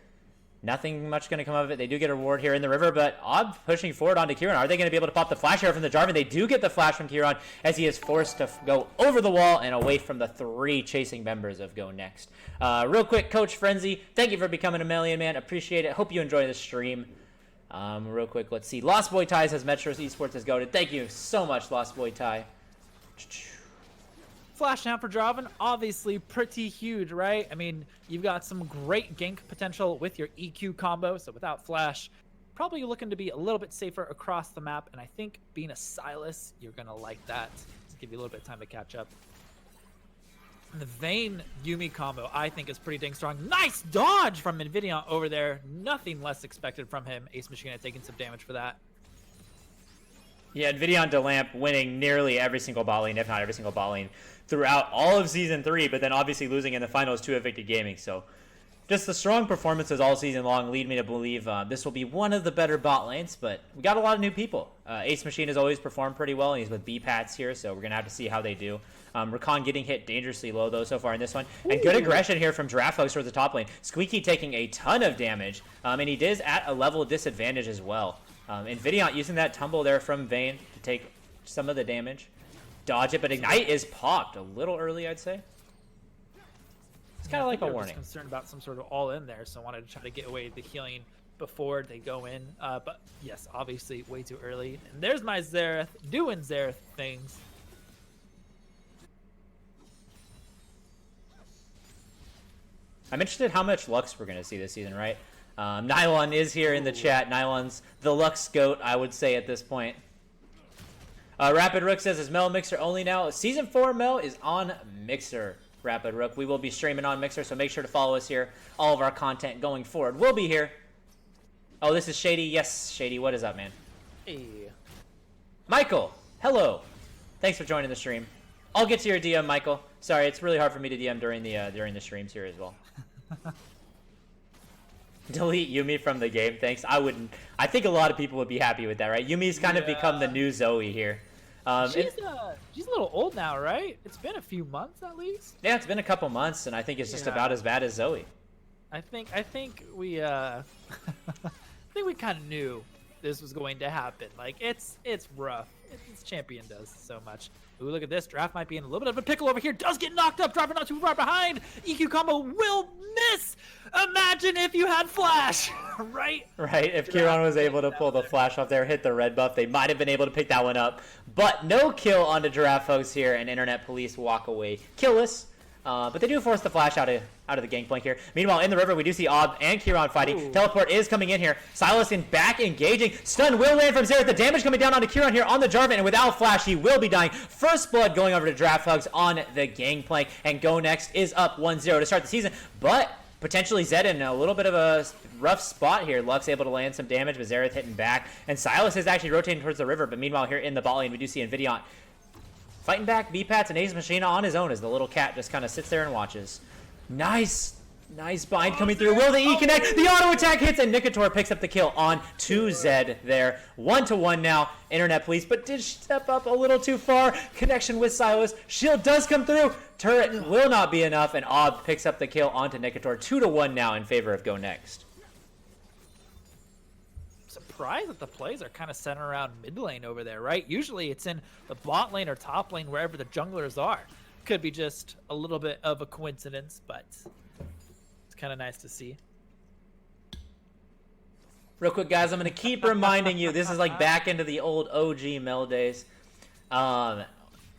D: Nothing much going to come of it. They do get a reward here in the river, but Ob pushing forward onto Kieran. Are they going to be able to pop the flash here from the Jarvan? They do get the flash from Kieran as he is forced to go over the wall and away from the 3 chasing members of Go Next. Real quick, Coach Frenzy, thank you for becoming a million, man. Appreciate it. Hope you enjoy the stream. Real quick, let's see. Lost Boy Ty says Metro Esports has goated. Thank you so much, Lost Boy Ty.
E: Flash down for Jarvan, obviously pretty huge, right? I mean, you've got some great gank potential with your EQ combo, so without Flash, probably looking to be a little bit safer across the map, and I think being a Silas, you're going to like that. Just give you a little bit of time to catch up. And the Vayne Yuumi combo, I think, is pretty dang strong. Nice dodge from Invidion over there. Nothing less expected from him. Ace Machine taking some damage for that.
D: Yeah, Invidion DeLamp winning nearly every single bot lane, if not every single bot lane, throughout all of Season 3, but then obviously losing in the finals to Evicted Gaming. So just the strong performances all season long lead me to believe this will be one of the better bot lanes, but we got a lot of new people. Ace Machine has always performed pretty well, and he's with B-Pats here, so we're going to have to see how they do. Rakan getting hit dangerously low, though, so far in this one. And good aggression here from Giraffe towards the top lane. Squeaky taking a ton of damage, and he is at a level of disadvantage as well. Invidion using that tumble there from Vayne to take some of the damage. Dodge it, but Ignite is popped a little early, I'd say. It's kind of like a warning.
E: I was concerned about some sort of all-in there, so I wanted to try to get away the healing before they go in. But yes, obviously way too early. And there's my Xerath doing Xerath things.
D: I'm interested how much Lux we're going to see this season, right? Nylon is here in the chat. Nylon's the Lux GOAT, I would say, at this point. Rapid Rook says, is Mel Mixer only now? Season 4 Mel is on Mixer, Rapid Rook. We will be streaming on Mixer, so make sure to follow us here. All of our content going forward will be here. Oh, this is Shady. Yes, Shady. What is up, man?
E: Hey.
D: Michael, hello. Thanks for joining the stream. I'll get to your DM, Michael. Sorry, it's really hard for me to DM during the streams here as well. Delete Yuumi from the game, thanks. I wouldn't. I think a lot of people would be happy with that, right? Yuumi's kind of become the new Zoe here.
E: She's a little old now, right? It's been a few months at least.
D: Yeah, it's been a couple months, and I think it's just about as bad as Zoe.
E: I think we I think we kind of knew this was going to happen. Like it's rough. This champion does so much. Ooh, look at this. Draft might be in a little bit of a pickle over here. Does get knocked up. Driver not too far behind. EQ combo will miss. Imagine if you had Flash, right?
D: Right. If Kieran was able to pull the Flash off there, hit the red buff, they might have been able to pick that one up. But no kill onto Giraffe folks here, and Internet Police walk away killless. But they do force the Flash out of the gangplank here. Meanwhile, in the river, we do see Ob and Kieran fighting. Ooh. Teleport is coming in here. Silas in back engaging. Stun will land from Xerath. The damage coming down onto Kieran here on the Jarvan, and without Flash, he will be dying. First blood going over to Draft Hugs on the gangplank, and Go Next is up 1-0 to start the season. But potentially Zed in a little bit of a rough spot here. Lux able to land some damage, but Xerath hitting back. And Silas is actually rotating towards the river, but meanwhile here in the bot lane, we do see Invidion fighting back B-Pats and Ace Machina on his own as the little cat just kind of sits there and watches. Nice bind coming through. Will the E connect? The auto attack hits, and Nicator picks up the kill on 2Zed there. 1-1 now. Internet Police, but did step up a little too far. Connection with Silas. Shield does come through. Turret will not be enough, and Ob picks up the kill onto Nicator. 2-1 now in favor of Go Next.
E: Surprised that the plays are kind of centered around mid lane over there, right? Usually it's in the bot lane or top lane, wherever the junglers are. Could be just a little bit of a coincidence, but it's kind of nice to see.
D: Real quick, guys, I'm going to keep reminding you, this is like back into the old OG Mel days.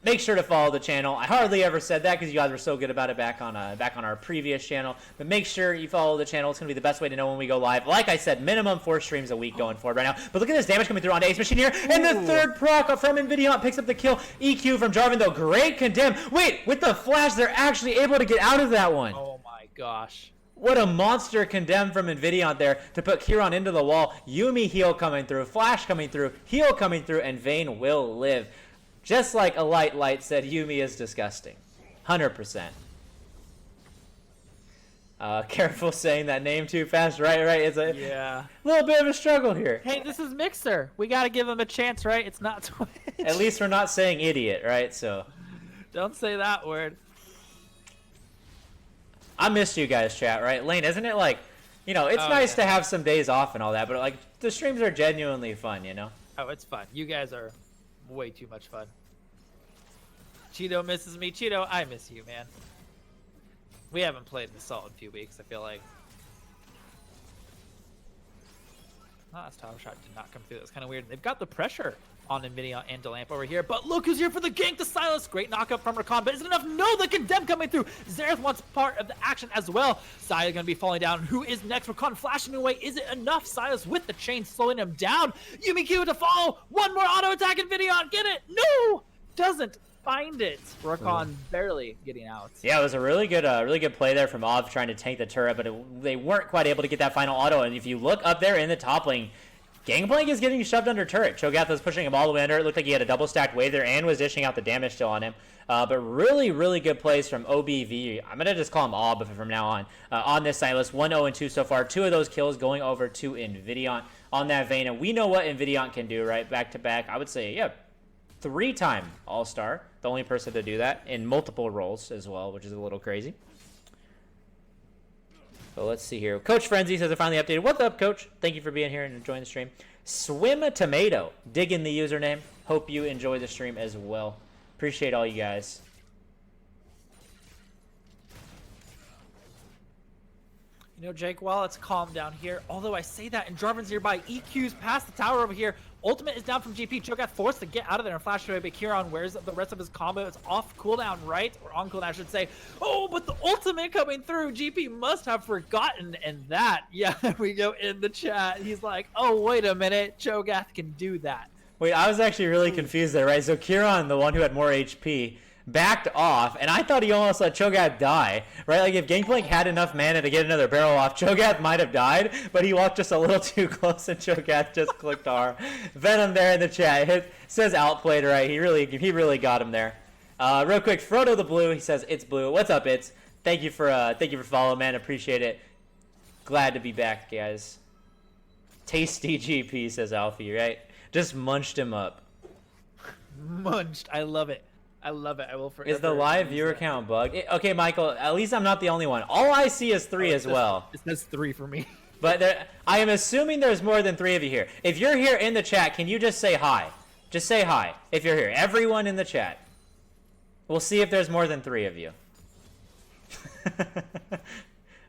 D: make sure to follow the channel. I hardly ever said that because you guys were so good about it back on our previous channel. But make sure you follow the channel. It's going to be the best way to know when we go live. Like I said, minimum 4 streams a week going forward right now. But look at this damage coming through onto Ace Machine here. And the third proc from Nvidia picks up the kill. EQ from Jarvan, though. Great condemn. Wait, with the flash, they're actually able to get out of that one.
E: Oh my gosh.
D: What a monster condemn from Nvidia there to put Kieran into the wall. Yuumi heal coming through. Flash coming through. Heal coming through. And Vayne will live. Just like a light said, Yuumi is disgusting. 100%. Careful saying that name too fast, right? It's a little bit of a struggle here.
E: Hey, this is Mixer. We got to give him a chance, right? It's not Twitch.
D: At least we're not saying idiot, right? So
E: don't say that word.
D: I missed you guys, chat, right? Lane, isn't it like, you know, it's nice to have some days off and all that, but like the streams are genuinely fun, you know?
E: Oh, it's fun. You guys are way too much fun. Cheeto misses me. Cheeto, I miss you, man. We haven't played in a solid few weeks, I feel like. Last top shot did not come through. That's kind of weird. They've got the pressure on Nvidia and Delamp over here, but look who's here for the gank, the Silas. Great knockup from Rakan, but is it enough? No, the condemn coming through. Xerath wants part of the action as well. Silas gonna be falling down. Who is next? Rakan flashing away. Is it enough? Silas with the chain slowing him down. Yuumi Q to follow. One more auto attack Nvidia. Get it? No! Doesn't find it. Rakan barely getting out.
D: Yeah, it was a really good play there from Ov trying to tank the turret, but they weren't quite able to get that final auto. And if you look up there in the top lane, Gangplank is getting shoved under turret. Cho'Gath was pushing him all the way under. It looked like he had a double stacked wave there and was dishing out the damage still on him. But really good plays from OBV. I'm going to just call him Ob from now on this Silas. 1-0-2 so far. 2 of those kills going over to Nvidia on that vein. And we know what Nvidia can do, right? Back to back. I would say, yeah, 3-time All-Star. The only person to do that in multiple roles as well, which is a little crazy. So let's see here. Coach Frenzy says I finally updated. What's up, Coach? Thank you for being here and enjoying the stream. Swim a Tomato. Dig in the username. Hope you enjoy the stream as well. Appreciate all you guys.
E: You know, Jake, while it's calm down here, although I say that and Jarvan's nearby, EQ's past the tower over here. Ultimate is down from GP. Cho'Gath forced to get out of there and flash away, but Kieran wears the rest of his combo. It's off cooldown, right? Or on cooldown, I should say. Oh, but the ultimate coming through. GP must have forgotten, and that, yeah, we go in the chat. He's like, oh, wait a minute. Cho'Gath can do that.
D: Wait, I was actually really confused there, right? So Kieran, the one who had more HP, backed off, and I thought he almost let Cho'Gath die, right? Like if Gangplank had enough mana to get another barrel off, Cho'Gath might have died, but he walked just a little too close and Cho'Gath just clicked R. Venom there in the chat says outplayed, right? He really got him there. Real quick, Frodo the Blue, he says it's blue. What's up, it's? Thank you for following, man. Appreciate it. Glad to be back, guys. Tasty GP, says Alfie, right? Just munched him up.
E: Munched. I love it. I love it. I will forever.
D: Is the live viewer count bugged? Okay, Michael, at least I'm not the only one. All I see is 3 as well.
E: It says 3 for me.
D: But I am assuming there's more than 3 of you here. If you're here in the chat, can you just say hi? Just say hi if you're here. Everyone in the chat. We'll see if there's more than 3 of you.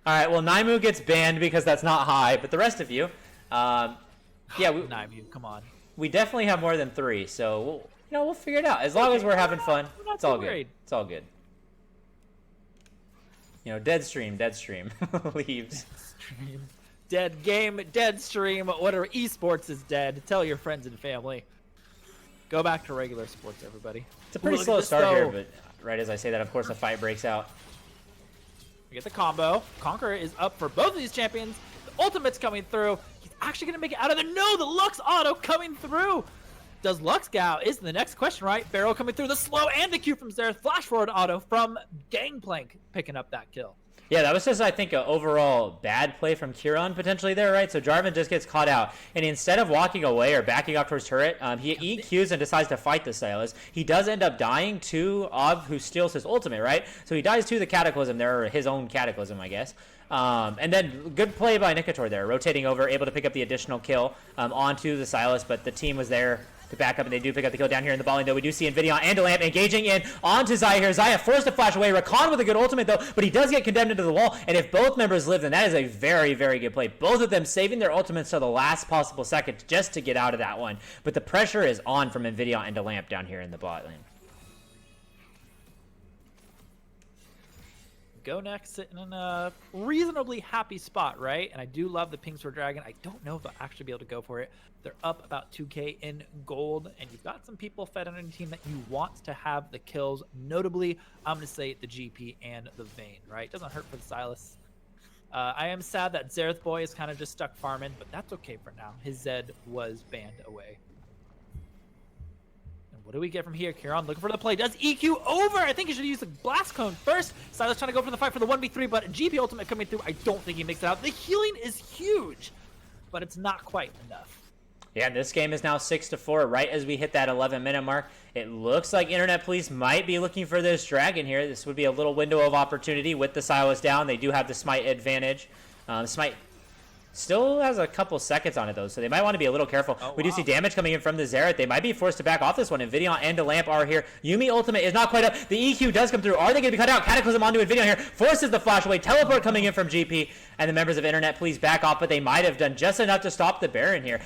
D: Alright, well, Naimu gets banned because that's not hi, but the rest of you, yeah,
E: Naimu, come on.
D: We definitely have more than 3, so we'll figure it out. As long as we're having fun, it's all good. It's all good. You know, dead stream leaves.
E: Dead game, dead stream, whatever. Esports is dead. Tell your friends and family. Go back to regular sports, everybody.
D: It's a pretty slow start here, but right as I say that, of course, a fight breaks out.
E: We get the combo. Conqueror is up for both of these champions. The ultimate's coming through. He's actually going to make it out of there. No, the Lux auto coming through. Does Lux get out? Is the next question, right? Barrel coming through the slow and the Q from Xerath. Flash forward auto from Gangplank picking up that kill.
D: Yeah, that was just, I think, an overall bad play from Kieran potentially there, right? So Jarvan just gets caught out. And instead of walking away or backing up towards turret, he EQs and decides to fight the Silas. He does end up dying to Ob, who steals his ultimate, right? So he dies to the Cataclysm there, or his own Cataclysm, I guess. And then good play by Nikator there, rotating over, able to pick up the additional kill onto the Silas, but the team was there to back up, and they do pick up the kill down here in the ball lane, though. We do see Nvidia and Delamp engaging in onto Xayah here. Xayah forced to flash away. Rakan with a good ultimate, though, but he does get condemned into the wall, and if both members live, then that is a very, very good play. Both of them saving their ultimates to the last possible second just to get out of that one. But the pressure is on from Nvidia and Delamp down here in the bot lane.
E: Go next, sitting in a reasonably happy spot, right? And I do love the pings for Dragon. I don't know if they'll actually be able to go for it. They're up about 2k in gold, and you've got some people fed on your team that you want to have the kills. Notably, I'm going to say the GP and the Vayne, right? Doesn't hurt for the Silas. I am sad that Xerath Boy is kind of just stuck farming, but that's okay for now. His Zed was banned away. What do we get from here? Kieran looking for the play. Does EQ over? I think he should use the blast cone first. Silas trying to go for the fight for the 1v3, but GP ultimate coming through. I don't think he makes it out. The healing is huge, but it's not quite enough.
D: Yeah, this game is now 6-4 right as we hit that 11-minute mark. It looks like Internet Police might be looking for this dragon here. This would be a little window of opportunity with the Silas down. They do have the smite advantage. Smite still has a couple seconds on it, though, so they might want to be a little careful. We do see damage coming in from the Xerath. They might be forced to back off this one. Invidion and Delamp are here. Yuumi ultimate is not quite up. The EQ does come through. Are they going to be cut out? Cataclysm onto Invidion here. Forces the flash away. Teleport coming in from GP. And the members of Internet Police back off, but they might have done just enough to stop the Baron here.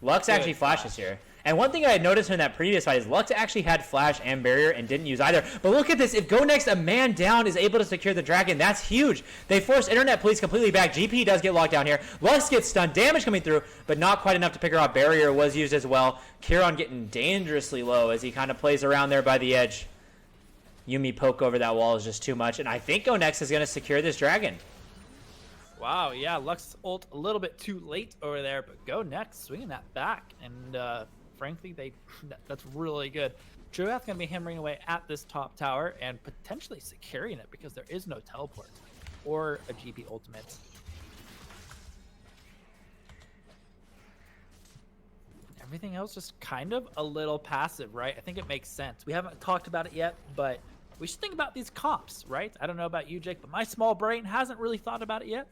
D: Lux actually flashes here. And one thing I had noticed in that previous fight is Lux actually had flash and barrier and didn't use either. But look at this. If Go Next, a man down, is able to secure the dragon, that's huge. They force Internet Police completely back. GP does get locked down here. Lux gets stunned. Damage coming through, but not quite enough to pick her off. Barrier was used as well. Kieran getting dangerously low as he kind of plays around there by the edge. Yuumi poke over that wall is just too much. And I think Go Next is going to secure this dragon.
E: Wow, yeah, Lux ult a little bit too late over there, but Go Next swinging that back, and frankly, that's really good. Cho'Gath gonna be hammering away at this top tower and potentially securing it because there is no teleport or a GP ultimate. Everything else just kind of a little passive, right? I think it makes sense. We haven't talked about it yet, but we should think about these comps, right? I don't know about you, Jake, but my small brain hasn't really thought about it yet.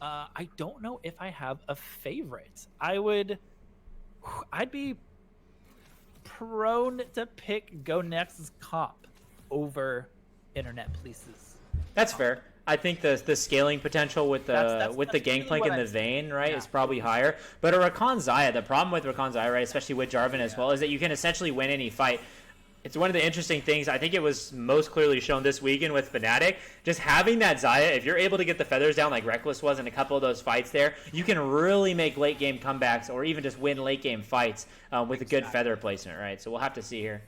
E: I don't know if I have a favorite. I'd be prone to pick Go Next's comp over Internet Police's.
D: That's fair. I think the scaling potential with the Gangplank and the Vayne, right, is probably higher. But a Rakan Xayah, the problem with Rakan Xayah, right, especially with Jarvan as well, is that you can essentially win any fight. It's one of the interesting things. I think it was most clearly shown this weekend with Fnatic. Just having that Xayah, if you're able to get the feathers down like Reckless was in a couple of those fights there, you can really make late game comebacks or even just win late game fights with a good feather placement, right? So we'll have to see here.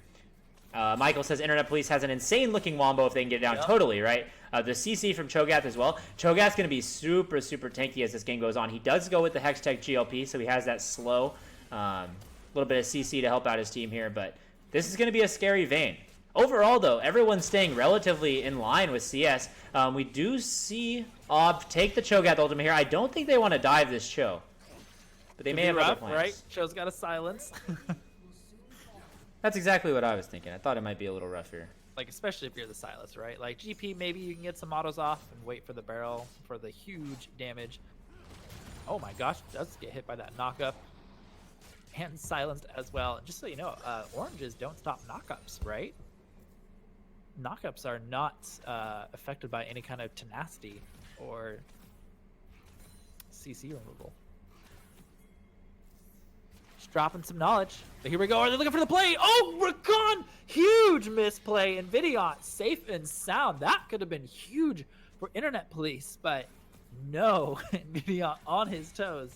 D: Michael says Internet Police has an insane looking Wombo if they can get it down. Totally, right? The CC from Cho'Gath as well. Cho'Gath's going to be super, super tanky as this game goes on. He does go with the Hextech GLP, so he has that slow, little bit of CC to help out his team here, but this is going to be a scary Vayne. Overall, though, everyone's staying relatively in line with CS. We do see Ob take the Cho'Gath ultimate here. I don't think they want to dive this Cho, but they may have other plans.
E: Right? Cho's got a silence.
D: That's exactly what I was thinking. I thought it might be a little rough here.
E: Like, especially if you're the Silas, right? Like, GP, maybe you can get some autos off and wait for the barrel for the huge damage. Oh my gosh, does get hit by that knockup. And silenced as well. And just so you know, oranges don't stop knockups, right? Knockups are not affected by any kind of tenacity or CC removal. Just dropping some knowledge. But here we go. Are they looking for the play? Oh, Rakan! Huge misplay. Invidion safe and sound. That could have been huge for Internet Police, but no. Invidion on his toes.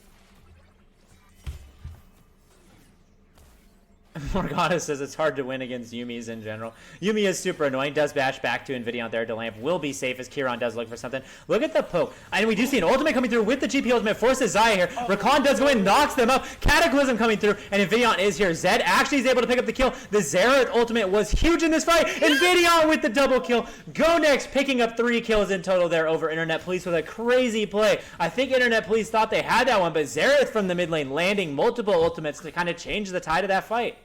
D: Morgana says it's hard to win against Yuumi's in general. Yuumi is super annoying. Does bash back to Invidion there. Delamp will be safe as Kieran does look for something. Look at the poke. And we do see an ultimate coming through with the GP ultimate. Forces Xayah here. Rakan does go in, knocks them up. Cataclysm coming through. And Invidion is here. Zed actually is able to pick up the kill. The Xerath ultimate was huge in this fight. Invidion with the double kill. Go Next picking up 3 kills in total there over Internet Police with a crazy play. I think Internet Police thought they had that one, but Xerath from the mid lane landing multiple ultimates to kind of change the tide of that fight.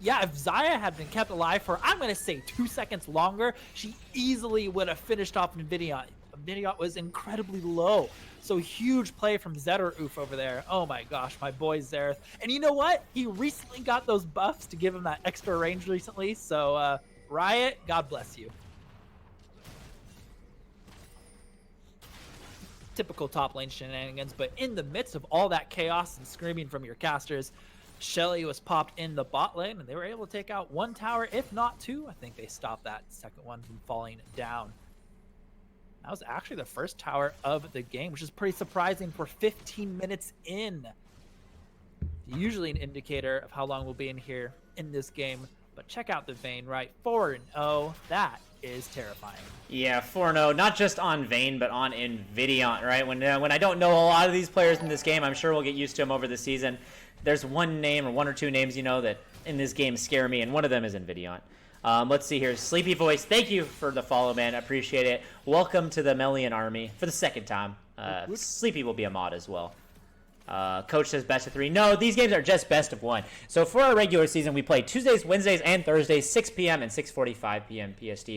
E: Yeah, if Xayah had been kept alive for, I'm going to say 2 seconds longer, she easily would have finished off Invidion. Invidion was incredibly low. So huge play from Zedder-Oof over there. Oh my gosh, my boy Xerath. And you know what? He recently got those buffs to give him that extra range recently. So Riot, God bless you. Typical top lane shenanigans, but in the midst of all that chaos and screaming from your casters, Shelly was popped in the bot lane, and they were able to take out 1 tower, if not 2. I think they stopped that second one from falling down. That was actually the first tower of the game, which is pretty surprising for 15 minutes in. Usually an indicator of how long we'll be in here in this game. But check out the Vayne, right? 4-0. That is terrifying.
D: Yeah, 4-0, not just on Vayne, but on Invidiant, right? When I don't know a lot of these players in this game, I'm sure we'll get used to them over the season. There's one name or one or two names, that in this game scare me, and one of them is Invidiant. Let's see here. Sleepy Voice, thank you for the follow, man. I appreciate it. Welcome to the Melian Army for the second time. Sleepy will be a mod as well. Coach says best of 3. No, these games are just best of 1. So for our regular season, we play Tuesdays, Wednesdays, and Thursdays, 6 p.m. and 6:45 p.m. PST.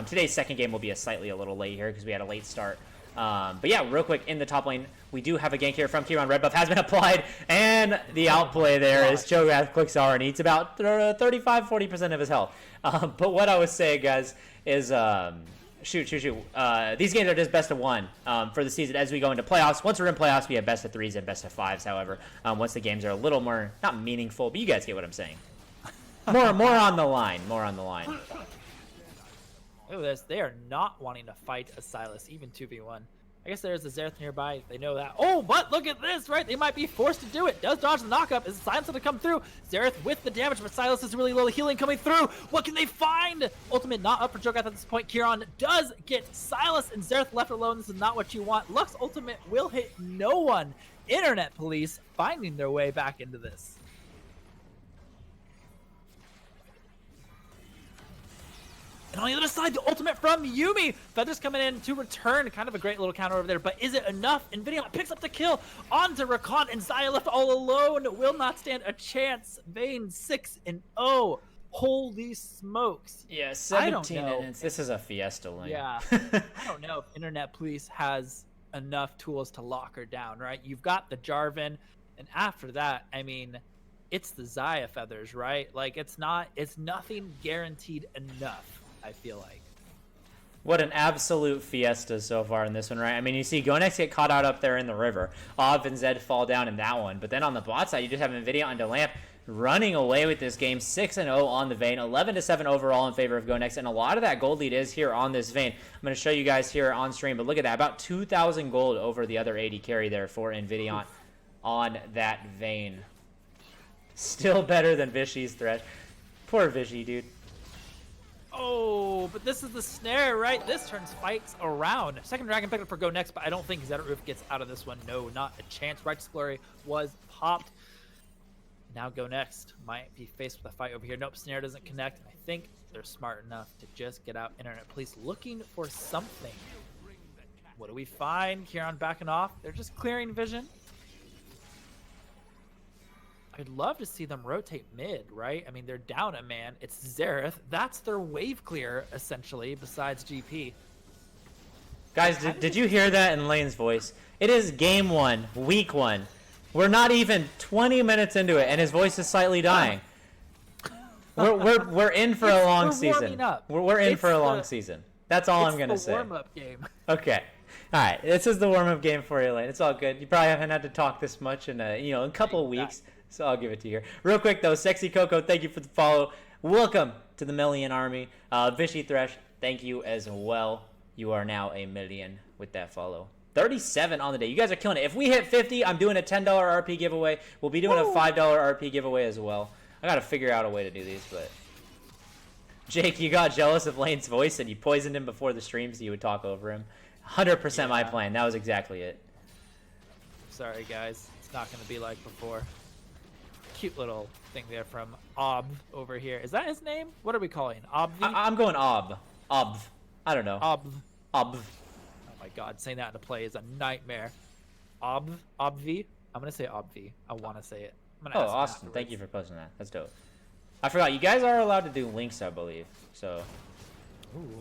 D: Today's second game will be a little late here because we had a late start. But yeah, real quick, in the top lane, we do have a gank here from Kieran. Red buff has been applied, and the outplay there is Cho'Gath Quickstar, and he eats about 35-40% of his health. But what I was saying, guys, is these games are just best of 1 for the season as we go into playoffs. Once we're in playoffs, we have best of 3s and best of 5s. However, once the games are a little more, not meaningful, but you guys get what I'm saying. More on the line. More on the line.
E: Look at this. They are not wanting to fight a Sylas, even 2v1. I guess there's a Xerath nearby. They know that. Oh, but look at this, right? They might be forced to do it. Does dodge the knockup. Is the silence going to come through? Xerath with the damage, but Sylas is really low. Healing coming through. What can they find? Ultimate not up for Cho'Gath at this point. Kieran does get Sylas and Xerath left alone. This is not what you want. Lux ultimate will hit no one. Internet police finding their way back into this. And on the other side, the ultimate from Yuumi. Feathers coming in to return. Kind of a great little counter over there. But is it enough? Invidiant picks up the kill onto Rakan. And Zaya left all alone. Will not stand a chance. Vayne 6-0. Holy smokes.
D: Yeah, 17 minutes. This is a fiesta lane.
E: Yeah. I don't know if Internet Police has enough tools to lock her down, right? You've got the Jarvan. And after that, I mean, it's the Zaya feathers, right? Like, it's nothing guaranteed enough. I feel like.
D: What an absolute fiesta so far in this one, right? I mean, you see Gonex get caught out up there in the river. Ob and Zed fall down in that one. But then on the bot side, you just have Nvidia onto Lamp running away with this game. 6-0 on the Vayne. 11-7 overall in favor of Gonex. And a lot of that gold lead is here on this Vayne. I'm going to show you guys here on stream. But look at that. About 2,000 gold over the other 80 carry there for Nvidia on that Vayne. Still better than Vishy's Thresh. Poor Vishy, dude.
E: Oh, but this is the snare, right? This turns fights around. Second Dragon picked up for Go Next, but I don't think Zedroof gets out of this one. No, not a chance. Righteous Glory was popped. Now Go Next might be faced with a fight over here. Nope, snare doesn't connect. I think they're smart enough to just get out. Internet Police looking for something. What do we find? Kieran backing off. They're just clearing vision. I'd love to see them rotate mid, right? I mean, they're down a man. It's Xerath. That's their wave clear, essentially, besides GP.
D: Guys, did you hear that in Lane's voice? It is game 1, week 1. We're not even 20 minutes into it, and his voice is slightly dying. We're in for a long season. We're in for a long season. That's all I'm gonna say.
E: It's the warm-up game.
D: Okay. All right. This is the warm-up game for you, Lane. It's all good. You probably haven't had to talk this much in a couple of weeks. So I'll give it to you here. Real quick, though, Sexy Coco, thank you for the follow. Welcome to the Melian Army. Vishy Thresh, thank you as well. You are now a million with that follow. 37 on the day. You guys are killing it. If we hit 50, I'm doing a $10 RP giveaway. We'll be doing a $5 RP giveaway as well. I got to figure out a way to do these, but... Jake, you got jealous of Lane's voice and you poisoned him before the stream so you would talk over him. 100% my plan. That was exactly it.
E: Sorry, guys. It's not going to be like before. Cute little thing there from Ob over here. Is that his name? What are we calling? Obv?
D: I'm going Ob. Ob. I don't know.
E: Ob.
D: Ob.
E: Oh my god, saying that in a play is a nightmare. Obv? I'm going to say Obv. I want to say it.
D: Oh, Austin, thank you for posting that. That's dope. I forgot. You guys are allowed to do links, I believe. So,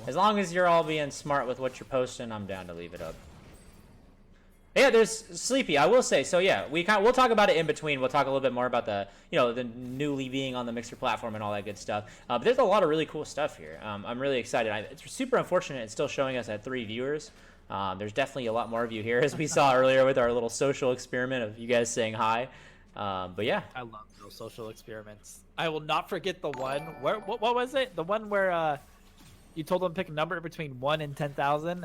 D: as long as you're all being smart with what you're posting, I'm down to leave it up. Yeah, there's Sleepy. I will say so. Yeah, we'll talk about it in between. We'll talk a little bit more about the the newly being on the Mixer platform and all that good stuff. But there's a lot of really cool stuff here. I'm really excited. It's super unfortunate it's still showing us at 3 viewers. There's definitely a lot more of you here, as we saw earlier with our little social experiment of you guys saying hi. But yeah,
E: I love those social experiments. I will not forget the one where what was it? The one where you told them to pick a number between 1 and 10,000.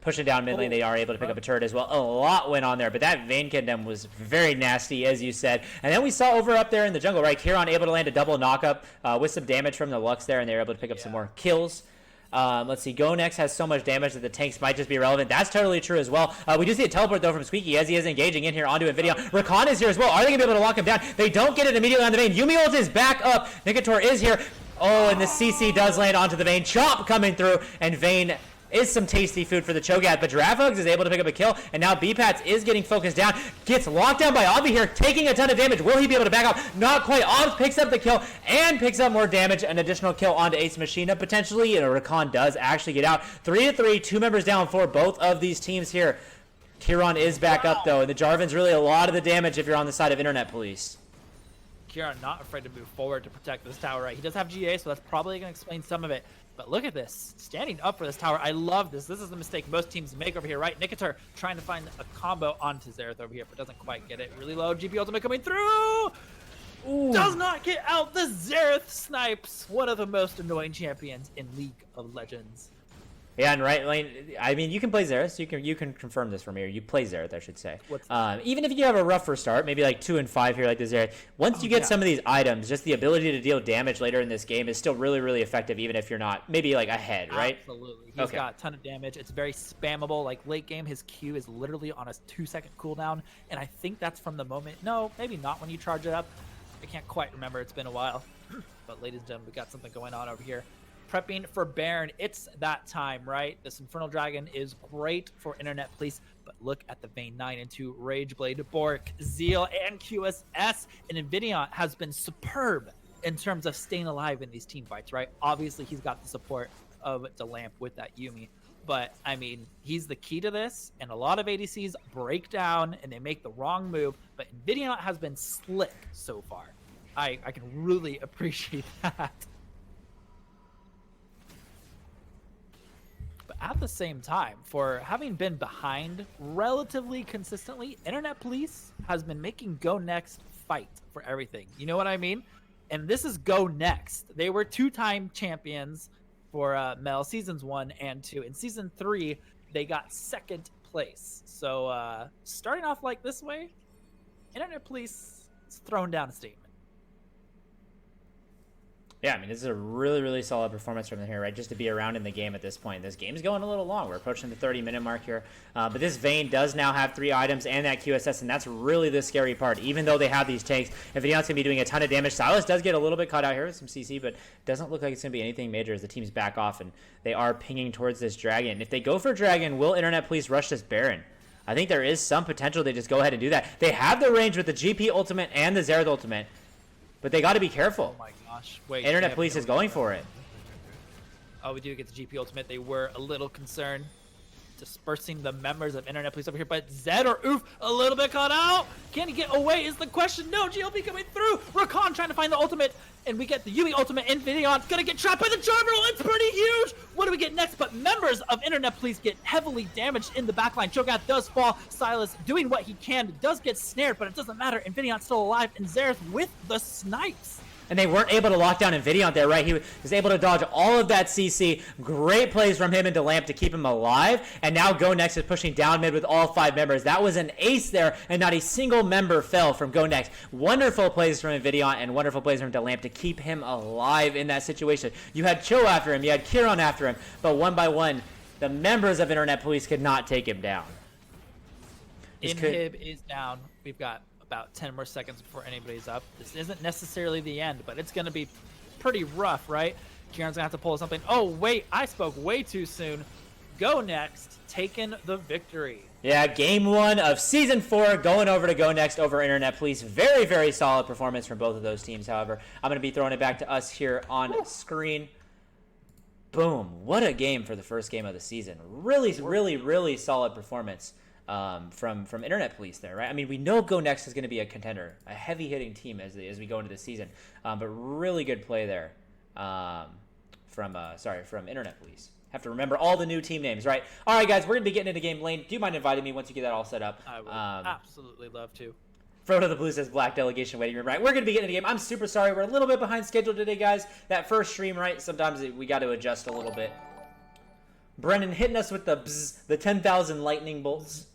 D: Pushing down mid lane, they are able to pick up a turret as well. A lot went on there, but that Vayne Kingdom was very nasty, as you said. And then we saw over up there in the jungle, right? Kieran able to land a double knock-up with some damage from the Lux there, and they were able to pick up some more kills. Let's see. Go Next has so much damage that the tanks might just be irrelevant. That's totally true as well. We do see a teleport, though, from Squeaky as he is engaging in here onto Invidion. Rakan is here as well. Are they going to be able to lock him down? They don't get it immediately on the Vayne. Yumi ult is back up. Nikator is here. Oh, and the CC does land onto the Vayne. Chop coming through, and Vayne is some tasty food for the Cho'Gath, but Drafthugs is able to pick up a kill, and now BPATS is getting focused down. Gets locked down by Avi here, taking a ton of damage. Will he be able to back up? Not quite. Obs picks up the kill and picks up more damage. An additional kill onto Ace Machina, potentially. And Rakan does actually get out. 3-3, 2 members down for both of these teams here. Kieran is back up, though, and the Jarvan's really a lot of the damage if you're on the side of Internet Police.
E: Kieran not afraid to move forward to protect this tower, right? He does have GA, so that's probably going to explain some of it. But look at this, standing up for this tower. I love this. This is the mistake most teams make over here, right? Nikator trying to find a combo onto Xerath over here, but doesn't quite get it. Really low, GP ultimate coming through! Ooh. Does not get out. The Xerath snipes one of the most annoying champions in League of Legends.
D: Yeah, and right lane, I mean, you can play Xerath, so you can confirm this from here. You play Xerath, I should say. Even if you have a rougher start, maybe like 2 and 5 here like the Xerath, once you get some of these items, just the ability to deal damage later in this game is still really, really effective, even if you're not maybe like ahead, right?
E: Absolutely. He's got a ton of damage. It's very spammable. Like late game, his Q is literally on a 2-second cooldown, and I think that's from the moment. No, maybe not when you charge it up. I can't quite remember. It's been a while. But ladies and gentlemen, we got something going on over here. Prepping for Baron. It's that time, right? This Infernal Dragon is great for Internet Police, but look at the Vayne 9 and 2 Rageblade, Bork, Zeal, and QSS. And Invidion has been superb in terms of staying alive in these team fights, right? Obviously, he's got the support of DeLamp with that Yumi. But, I mean, he's the key to this, and a lot of ADCs break down and they make the wrong move, but Invidion has been slick so far. I can really appreciate that. At the same time, for having been behind relatively consistently, Internet Police has been making Go Next fight for everything. You know what I mean? And this is Go Next. They were 2-time champions for Mel Seasons 1 and 2. In Season 3, they got 2nd place. So starting off like this way, Internet Police is throwing down a statement.
D: Yeah, I mean, this is a really, really solid performance from here, right? Just to be around in the game at this point. This game's going a little long. We're approaching the 30-minute mark here. But this Vayne does now have 3 items and that QSS, and that's really the scary part. Even though they have these tanks, Invidion's going to be doing a ton of damage. Silas does get a little bit caught out here with some CC, but doesn't look like it's going to be anything major as the teams back off, and they are pinging towards this Dragon. If they go for Dragon, will Internet Police rush this Baron? I think there is some potential they just go ahead and do that. They have the range with the GP ultimate and the Xerath ultimate, but they got to be careful.
E: Oh my gosh. Wait,
D: Internet Police is going for it.
E: Oh, we do get the GP ultimate. They were a little concerned dispersing the members of Internet Police over here, but Zed or Oof a little bit caught out. Can he get away is the question. No, GLP coming through. Rakan trying to find the ultimate, and we get the Yumi ultimate. Invidion's gonna get trapped by the Jarvan. It's pretty huge. What do we get next? But members of Internet Police get heavily damaged in the backline. Cho'Gath does fall. Silas doing what he can, does get snared, but it doesn't matter. Invidion's still alive, and Xerath with the snipes.
D: And they weren't able to lock down Invidion there, right? He was able to dodge all of that CC. Great plays from him and DeLamp to keep him alive. And now Go Next is pushing down mid with all 5 members. That was an ace there, and not a single member fell from Go Next. Wonderful plays from Invidion and wonderful plays from DeLamp to keep him alive in that situation. You had Cho after him, you had Kieran after him, but one by one, the members of Internet Police could not take him down.
E: Inhib is down. We've got about 10 more seconds before anybody's up. This isn't necessarily the end, but it's going to be pretty rough, right? Kieran's going to have to pull something. Oh, wait, I spoke way too soon. Go Next, taking the victory.
D: Yeah, game 1 of Season 4 going over to Go Next over Internet Police. Very, very solid performance from both of those teams, however. I'm going to be throwing it back to us here on screen. Boom. What a game for the first game of the season. Really, really, really solid performance. From Internet Police there, right? I mean, we know Go Next is going to be a contender, a heavy-hitting team as we go into the season, but really good play there from Internet Police. Have to remember all the new team names, right? All right, guys, we're going to be getting into game. Lane, do you mind inviting me once you get that all set up?
E: I would absolutely love to.
D: Frodo the Blue says Black Delegation waiting room, right? We're going to be getting into the game. I'm super sorry. We're a little bit behind schedule today, guys. That first stream, right? Sometimes we got to adjust a little bit. Brennan hitting us with the bzz, the 10,000 lightning bolts.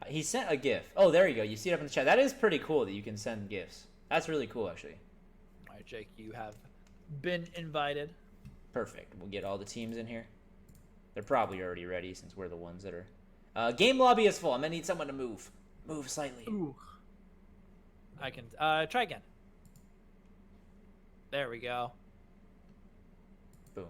D: He sent a GIF. Oh, there you go. You see it up in the chat. That is pretty cool that you can send GIFs. That's really cool, actually.
E: All right, Jake, you have been invited.
D: Perfect. We'll get all the teams in here. They're probably already ready since we're the ones that are... game lobby is full. I'm going to need someone to move. Move slightly.
E: Ooh. I can try again. There we go.
D: Boom.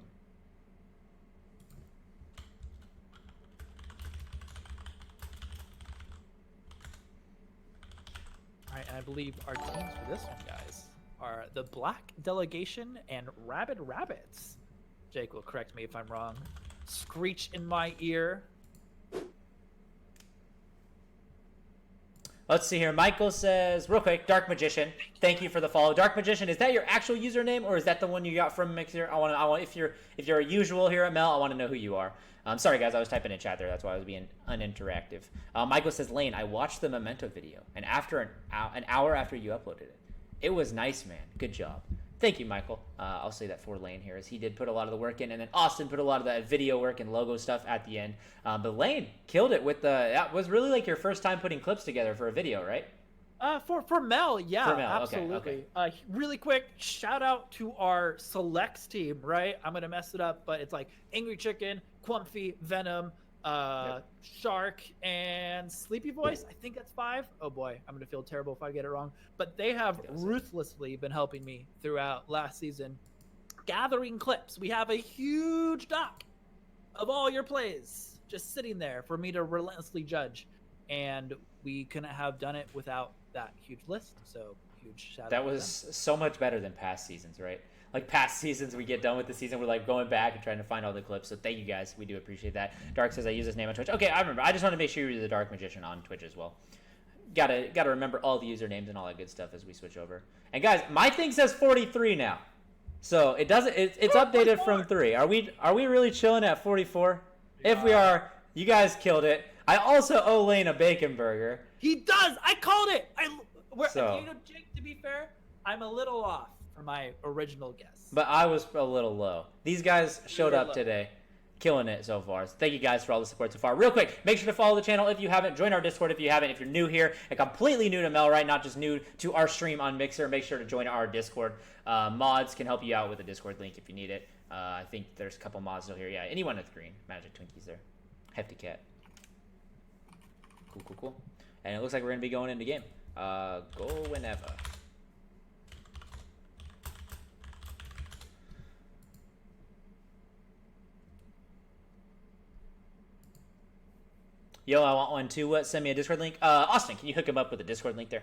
E: All right, and I believe our teams for this one, guys, are the Black Delegation and Rabid Rabbits. Jake will correct me if I'm wrong. Screech in my ear.
D: Let's see here. Michael says, real quick, Dark Magician. Thank you for the follow. Dark Magician, is that your actual username or is that the one you got from Mixer? I want if you're a usual here at Mel, I want to know who you are. Sorry guys, I was typing in chat there. That's why I was being uninteractive. Michael says, Lane, I watched the Memento video, and after an hour after you uploaded it, it was nice, man. Good job. Thank you, Michael. I'll say that for Lane here, as he did put a lot of the work in, and then Austin put a lot of that video work and logo stuff at the end. But Lane killed it with that was really like your first time putting clips together for a video, right?
E: For Mel, yeah,
D: for Mel.
E: absolutely.
D: Okay.
E: Really quick, shout out to our selects team, right? I'm gonna mess it up, but it's like Angry Chicken, Quumphy, Venom, Shark, and Sleepy Voice. I think that's 5. Oh boy, I'm gonna feel terrible if I get it wrong. But they have ruthlessly been helping me throughout last season, gathering clips. We have a huge doc of all your plays just sitting there for me to relentlessly judge, and we couldn't have done it without that huge list. So huge shout out.
D: That was so much better than past seasons, right? Like past seasons, we get done with the season, we're like going back and trying to find all the clips. So thank you guys, we do appreciate that. Dark says I use this name on Twitch. Okay, I remember. I just want to make sure you're the Dark Magician on Twitch as well. Gotta remember all the usernames and all that good stuff as we switch over. And guys, my thing says 43 now, so it doesn't. It's updated from 3. Are we really chilling at 44? Yeah. If we are, you guys killed it. I also owe Lane a bacon burger.
E: He does. I called it. Jake, to be fair, I'm a little off for my original guess.
D: But I was a little low. These guys showed up today, killing it so far. So thank you guys for all the support so far. Real quick, make sure to follow the channel if you haven't. Join our Discord if you haven't. If you're new here and completely new to Mel, right? Not just new to our stream on Mixer, make sure to join our Discord. Mods can help you out with the Discord link if you need it. I think there's a couple mods still here. Yeah, anyone with green. Magic Twinkies there. Hefty Cat. Cool. And it looks like we're going to be going into game. Go whenever. Yo, I want one too. What? Send me a Discord link. Austin, can you hook him up with a Discord link there?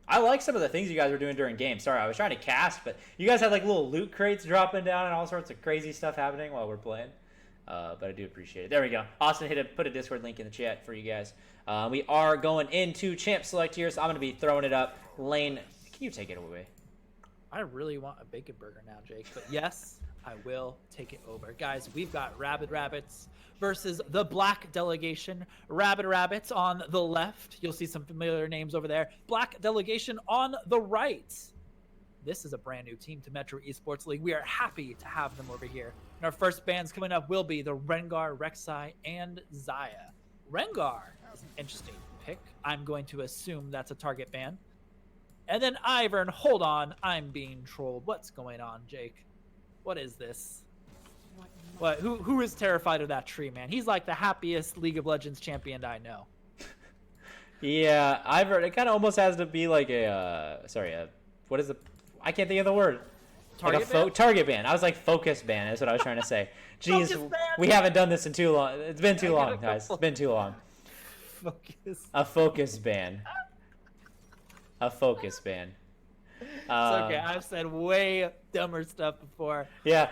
D: I like some of the things you guys were doing during game. Sorry, I was trying to cast, but you guys had like little loot crates dropping down and all sorts of crazy stuff happening while we're playing. But I do appreciate it. There we go. Austin put a Discord link in the chat for you guys. We are going into champ select here, so I'm going to be throwing it up. Lane, can you take it away?
E: I really want a bacon burger now, Jake. But yes, I will take it over. Guys, we've got Rabid Rabbits versus the Black Delegation. Rabid Rabbits on the left. You'll see some familiar names over there. Black Delegation on the right. This is a brand new team to Metro Esports League. We are happy to have them over here. And our first bans coming up will be the Rengar, Rek'Sai, and Xayah. Rengar is an interesting pick. I'm going to assume that's a target ban. And then Ivern, hold on, I'm being trolled. What's going on, Jake? What is this? What? Who is terrified of that tree, man? He's like the happiest League of Legends champion I know.
D: Yeah, Ivern, it kind of almost has to be like what is the... I can't think of the word.
E: Target ban?
D: Target ban. I was like focus ban. That's what I was trying to say. Jeez, we haven't done this in too long. It's been too long, guys. It's been too long.
E: Focus.
D: A focus ban. A focus ban.
E: It's okay. I've said way dumber stuff before.
D: Yeah.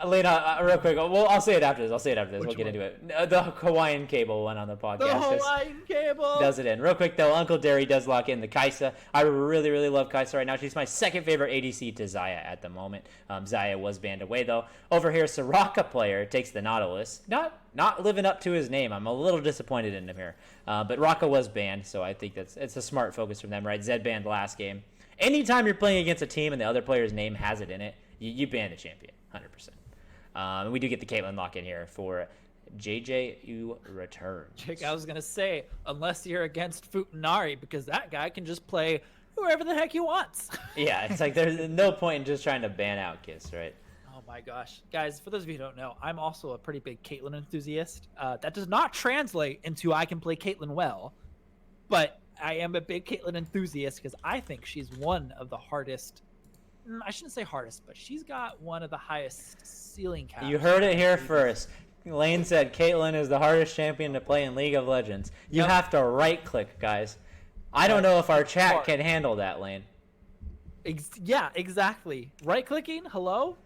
D: Lena, real quick. Well, I'll say it after this. We'll get
E: one?
D: into it. The Hawaiian cable one on the podcast.
E: The Hawaiian cable.
D: Does it in. Real quick, though, Uncle Derry does lock in the Kai'Sa. I really, really love Kai'Sa right now. She's my second favorite ADC to Xayah at the moment. Xayah was banned away, though. Over here, Soraka player takes the Nautilus. Not living up to his name. I'm a little disappointed in him here. But Raka was banned, so I think it's a smart focus from them, right? Zed banned last game. Anytime you're playing against a team and the other player's name has it in it, you ban the champion, 100%. And we do get the Caitlyn lock in here for JJU returns.
E: Jake, I was gonna say, unless you're against Futanari, because that guy can just play whoever the heck he wants.
D: Yeah, it's like there's no point in just trying to ban out Kiss, right?
E: Oh my gosh. Guys, for those of you who don't know, I'm also a pretty big Caitlyn enthusiast. That does not translate into I can play Caitlyn well, but I am a big Caitlyn enthusiast because I think she's one of the hardest, I shouldn't say hardest, but she's got one of the highest ceiling caps.
D: You heard it here first. Lane said Caitlyn is the hardest champion to play in League of Legends. You have to right-click, guys. I don't know if our chat can handle that, Lane.
E: Yeah, exactly. Right-clicking? Hello?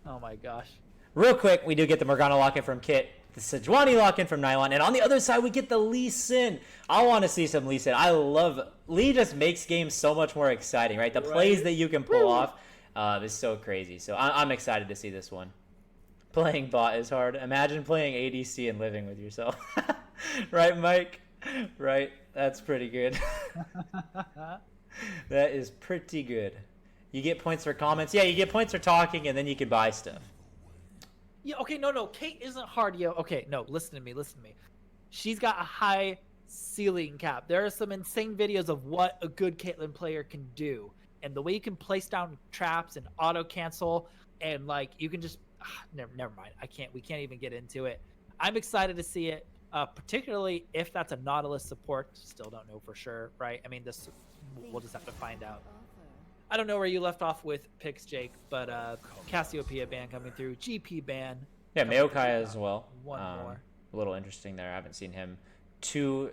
E: Oh my gosh.
D: Real quick, we do get the Morgana lock-in from Kit, the Sejuani lock-in from Nylon, and on the other side, we get the Lee Sin. I want to see some Lee Sin. I love Lee. Just makes games so much more exciting, right? The plays that you can pull off is so crazy. So I'm excited to see this one. Playing bot is hard. Imagine playing ADC and living with yourself. Right, Mike? Right. That's pretty good. That is pretty good. You get points for comments. Yeah, you get points for talking, and then you can buy stuff.
E: Yeah, okay, no. Kate isn't hard, yo. Okay, no, listen to me. She's got a high ceiling cap. There are some insane videos of what a good Caitlyn player can do. And the way you can place down traps and auto-cancel, and, like, you can just... never mind. We can't even get into it. I'm excited to see it, particularly if that's a Nautilus support. Still don't know for sure, right? I mean, we'll just have to find out. I don't know where you left off with picks, Jake, but Cassiopeia ban coming through, GP ban.
D: Yeah, Maokai as well.
E: One more.
D: A little interesting there. I haven't seen him too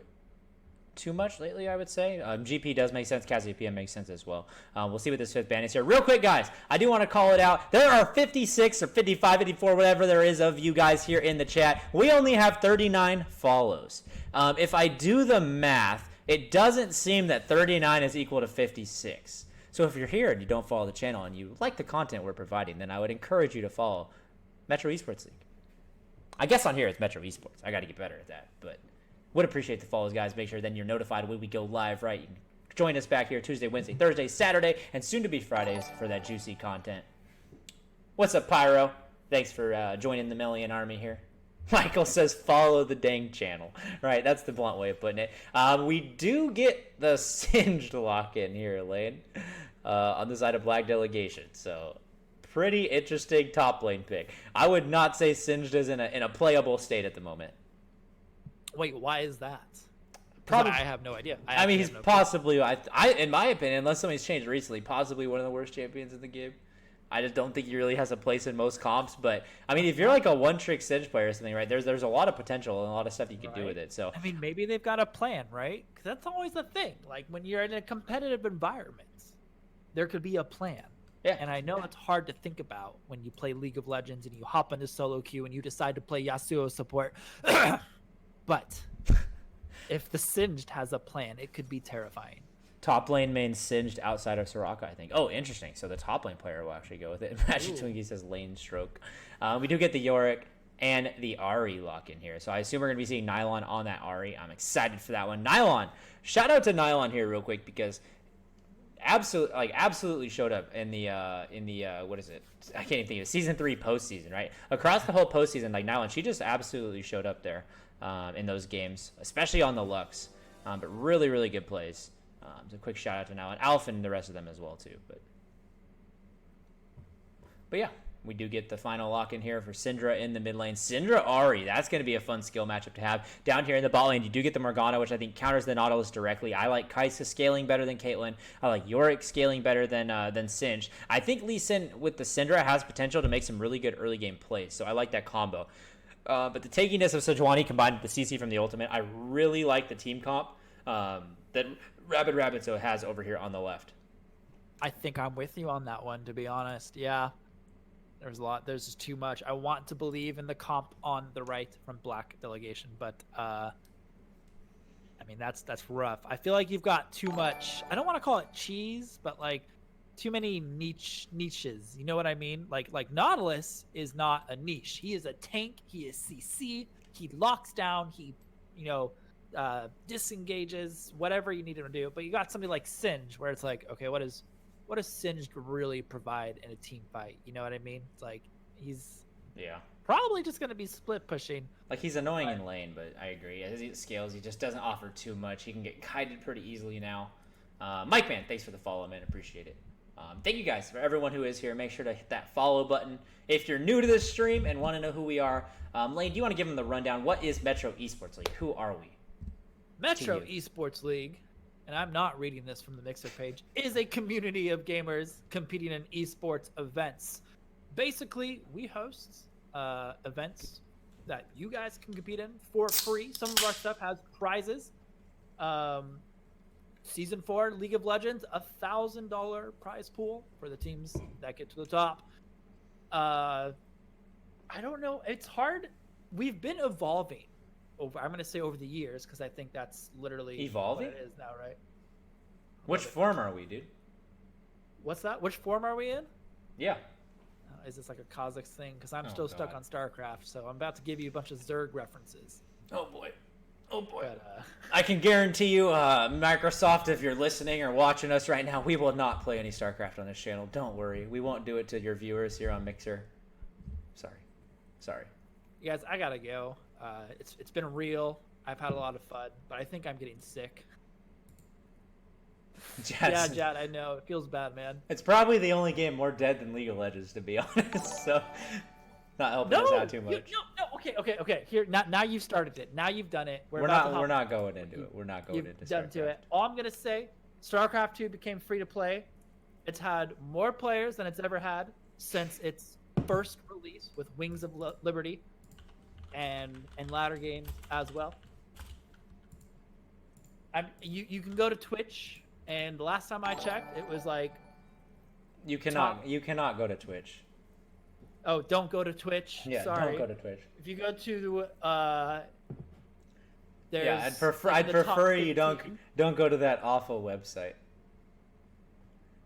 D: much lately, I would say. GP does make sense. Cassiopeia makes sense as well. We'll see what this fifth ban is here. Real quick, guys, I do want to call it out. There are 56 or 55, 54, whatever there is of you guys here in the chat. We only have 39 follows. If I do the math, it doesn't seem that 39 is equal to 56. So if you're here and you don't follow the channel and you like the content we're providing, then I would encourage you to follow Metro Esports League. I guess on here it's Metro Esports. I got to get better at that, but would appreciate the follows, guys. Make sure then you're notified when we go live, right? You can join us back here Tuesday, Wednesday, Thursday, Saturday, and soon to be Fridays for that juicy content. What's up, Pyro? Thanks for joining the Million Army here. Michael says follow the dang channel. Right, that's the blunt way of putting it. We do get the Singed lock-in here, Lane, on the side of Black Delegation. So pretty interesting top lane pick. I would not say Singed is in a playable state at the moment.
E: Wait, why is that?
D: Probably,
E: I have no idea.
D: I mean, he's possibly, in my opinion, unless somebody's changed recently, possibly one of the worst champions in the game. I just don't think he really has a place in most comps. But I mean, if you're like a one-trick Singed player or something, right? There's a lot of potential and a lot of stuff you can do with it. So
E: I mean, maybe they've got a plan, right? Because that's always the thing. Like when you're in a competitive environment, there could be a plan.
D: Yeah.
E: And I know it's hard to think about when you play League of Legends and you hop into solo queue and you decide to play Yasuo support. But if the Singed has a plan, it could be terrifying.
D: Top lane main Singed outside of Soraka, I think. Oh, interesting. So the top lane player will actually go with it. Magic Twinkie says lane stroke. We do get the Yorick and the Ahri lock in here. So I assume we're going to be seeing Nylon on that Ahri. I'm excited for that one. Nylon. Shout out to Nylon here real quick because absolutely showed up in the what is it? I can't even think of it. Season 3 postseason, right? Across the whole postseason, like Nylon, she just absolutely showed up there in those games, especially on the Lux. But really, really good plays. So quick shout out to Nylon, Alpha, and the rest of them as well too. But yeah, we do get the final lock in here for Syndra in the mid lane. Syndra Ahri, that's going to be a fun skill matchup to have. Down here in the bot lane, you do get the Morgana, which I think counters the Nautilus directly. I like Kai'Sa scaling better than Caitlyn. I like Yorick scaling better than Singed. I think Lee Sin with the Syndra has potential to make some really good early game plays, so I like that combo. But the tankiness of Sejuani combined with the CC from the ultimate, I really like the team comp that Rabid so has over here on the left.
E: I think I'm with you on that one, to be honest. Yeah. There's just too much. I want to believe in the comp on the right from Black Delegation, but I mean that's rough. I feel like you've got too much. I don't want to call it cheese, but like too many niches. You know what I mean? Like Nautilus is not a niche. He is a tank. He is CC. He locks down. He disengages whatever you need him to do. But you got somebody like Singed, where it's like, okay, what does Singed really provide in a team fight? You know what I mean? It's like he's
D: Yeah.
E: Probably just going to be split pushing.
D: Like, he's annoying in lane, but I agree. As he scales, he just doesn't offer too much. He can get kited pretty easily now. Mike Man, thanks for the follow, man. Appreciate it. Thank you guys for everyone who is here. Make sure to hit that follow button. If you're new to this stream and want to know who we are, Lane, do you want to give them the rundown? What is Metro Esports League? Who are we?
E: Metro Esports League, and I'm not reading this from the Mixer page, is a community of gamers competing in esports events. Basically, we host events that you guys can compete in for free. Some of our stuff has prizes. Season 4 League of Legends, $1,000 prize pool for the teams that get to the top. I don't know. It's hard. We've been evolving over, I'm going to say over the years, because I think that's literally
D: evolving?
E: what it is now, right?
D: Which form are we, dude?
E: What's that? Which form are we in?
D: Yeah.
E: Is this like a Kha'Zix thing? Because I'm still stuck on StarCraft, so I'm about to give you a bunch of Zerg references.
D: Oh, boy. Oh, boy.
E: But,
D: I can guarantee you, Microsoft, if you're listening or watching us right now, we will not play any StarCraft on this channel. Don't worry. We won't do it to your viewers here on Mixer. Sorry.
E: you guys, I got to go. It's been real. I've had a lot of fun, but I think I'm getting sick. Yeah, Jad, I know. It feels bad, man.
D: It's probably the only game more dead than League of Legends, to be honest. So, not helping us out too much.
E: Okay. Here, now you've started it. Now you've done it.
D: We're not going into it. We're not going into
E: done to it. All I'm gonna say, StarCraft 2 became free to play. It's had more players than it's ever had since its first release with Wings of Liberty, and latter games as well. You can go to Twitch. And the last time I checked, it was like
D: you cannot go to Twitch.
E: Oh, don't go to Twitch.
D: Yeah,
E: sorry.
D: Don't go to Twitch.
E: If you go to there's
D: yeah, I'd prefer you don't go to that awful website.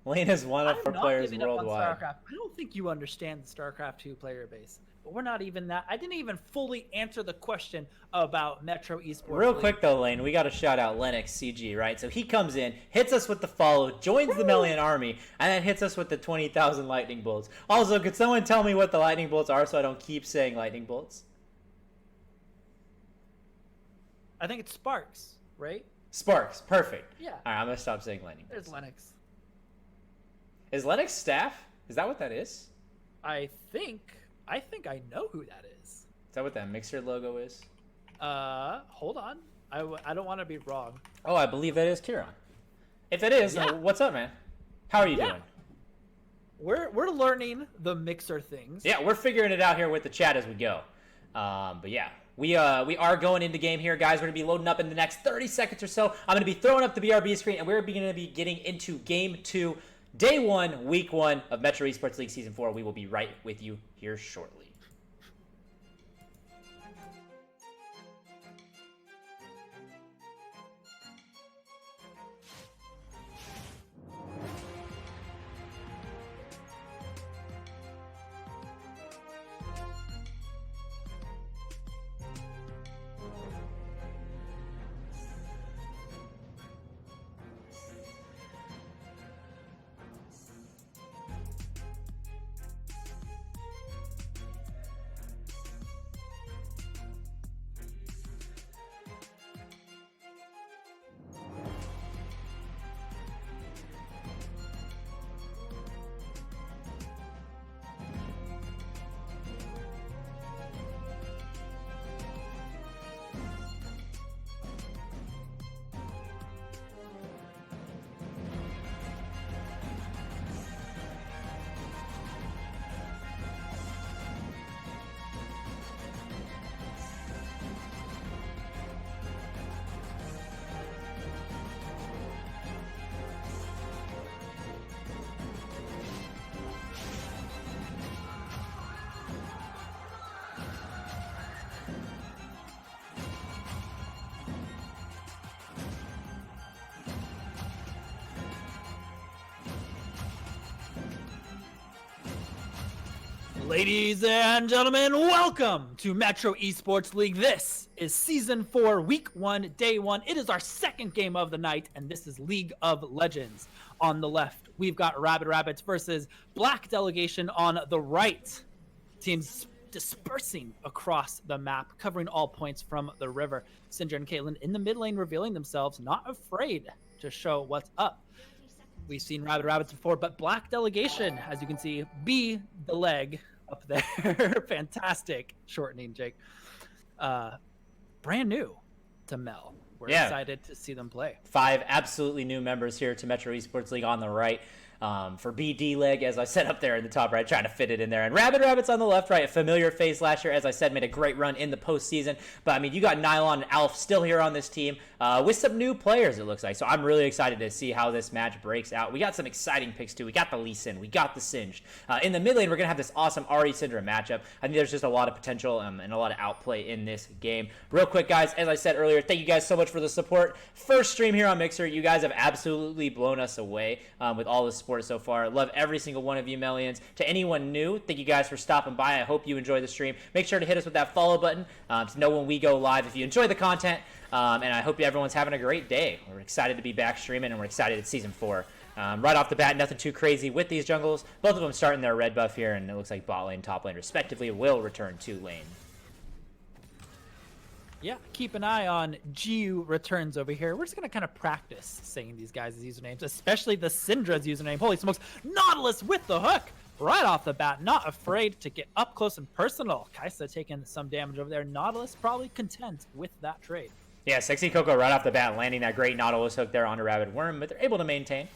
D: Lane is one of our players worldwide.
E: I don't think you understand the StarCraft 2 player base. But we're not even that. I didn't even fully answer the question about Metro Esports.
D: Real quick though, Lane, we got to shout out Lennox CG, right? So he comes in, hits us with the follow, joins the Melian army, and then hits us with the 20,000 lightning bolts. Also, could someone tell me what the lightning bolts are so I don't keep saying lightning bolts?
E: I think it's Sparks, right?
D: Sparks, perfect.
E: Yeah.
D: All right, I'm gonna stop saying lightning bolts.
E: There's Lennox.
D: Is Lennox staff? Is that what that is?
E: I think I know who that is.
D: Is that what that Mixer logo is?
E: Hold on. I don't want to be wrong.
D: Oh, I believe that is Kieran. If it is,
E: Yeah.
D: What's up, man? How are you doing?
E: We're learning the Mixer things.
D: Yeah, we're figuring it out here with the chat as we go. But yeah, we are going into game here, guys. We're gonna be loading up in the next 30 seconds or so. I'm gonna be throwing up the BRB screen, and we're gonna be getting into Game 2, Day 1, Week 1 of Metro Esports League Season 4. We will be right with you here shortly.
E: Ladies and gentlemen, welcome to Metro Esports League. This is Season 4, Week 1, Day 1. It is our second game of the night, and this is League of Legends. On the left, we've got Rabid Rabbits versus Black Delegation on the right. Teams dispersing across the map, covering all points from the river. Syndra and Caitlyn in the mid lane revealing themselves, not afraid to show what's up. We've seen Rabid Rabbits before, but Black Delegation, as you can see, be the leg up there. Fantastic shortening, Jake. Brand new to Mel. We're excited to see them play. 5
D: absolutely new members here to Metro Esports League on the right. For BD leg, as I said up there in the top right, trying to fit it in there. And Rabid Rabbits on the left, right, a familiar face last year, as I said, made a great run in the postseason. But, I mean, you got Nylon and Alf still here on this team with some new players, it looks like. So I'm really excited to see how this match breaks out. We got some exciting picks, too. We got the Lee Sin. We got the Singed. In the mid lane, we're going to have this awesome Ari Syndra matchup. I think there's just a lot of potential and a lot of outplay in this game. Real quick, guys, as I said earlier, thank you guys so much for the support. First stream here on Mixer. You guys have absolutely blown us away with all the support so far. Love every single one of you, Melians. To anyone new, thank you guys for stopping by. I hope you enjoy the stream. Make sure to hit us with that follow button to know when we go live if you enjoy the content. And I hope everyone's having a great day. We're excited to be back streaming, and we're excited it's Season 4. Right off the bat, nothing too crazy with these jungles. Both of them starting their red buff here, and it looks like bot lane, top lane, respectively, will return to lane.
E: Yeah, keep an eye on GU returns over here. We're just going to kind of practice saying these guys' usernames, especially the Syndra's username. Holy smokes, Nautilus with the hook right off the bat. Not afraid to get up close and personal. Kaisa taking some damage over there. Nautilus probably content with that trade.
D: Yeah, Sexy Coco right off the bat landing that great Nautilus hook there onto Rabid Worm, but they're able to maintain.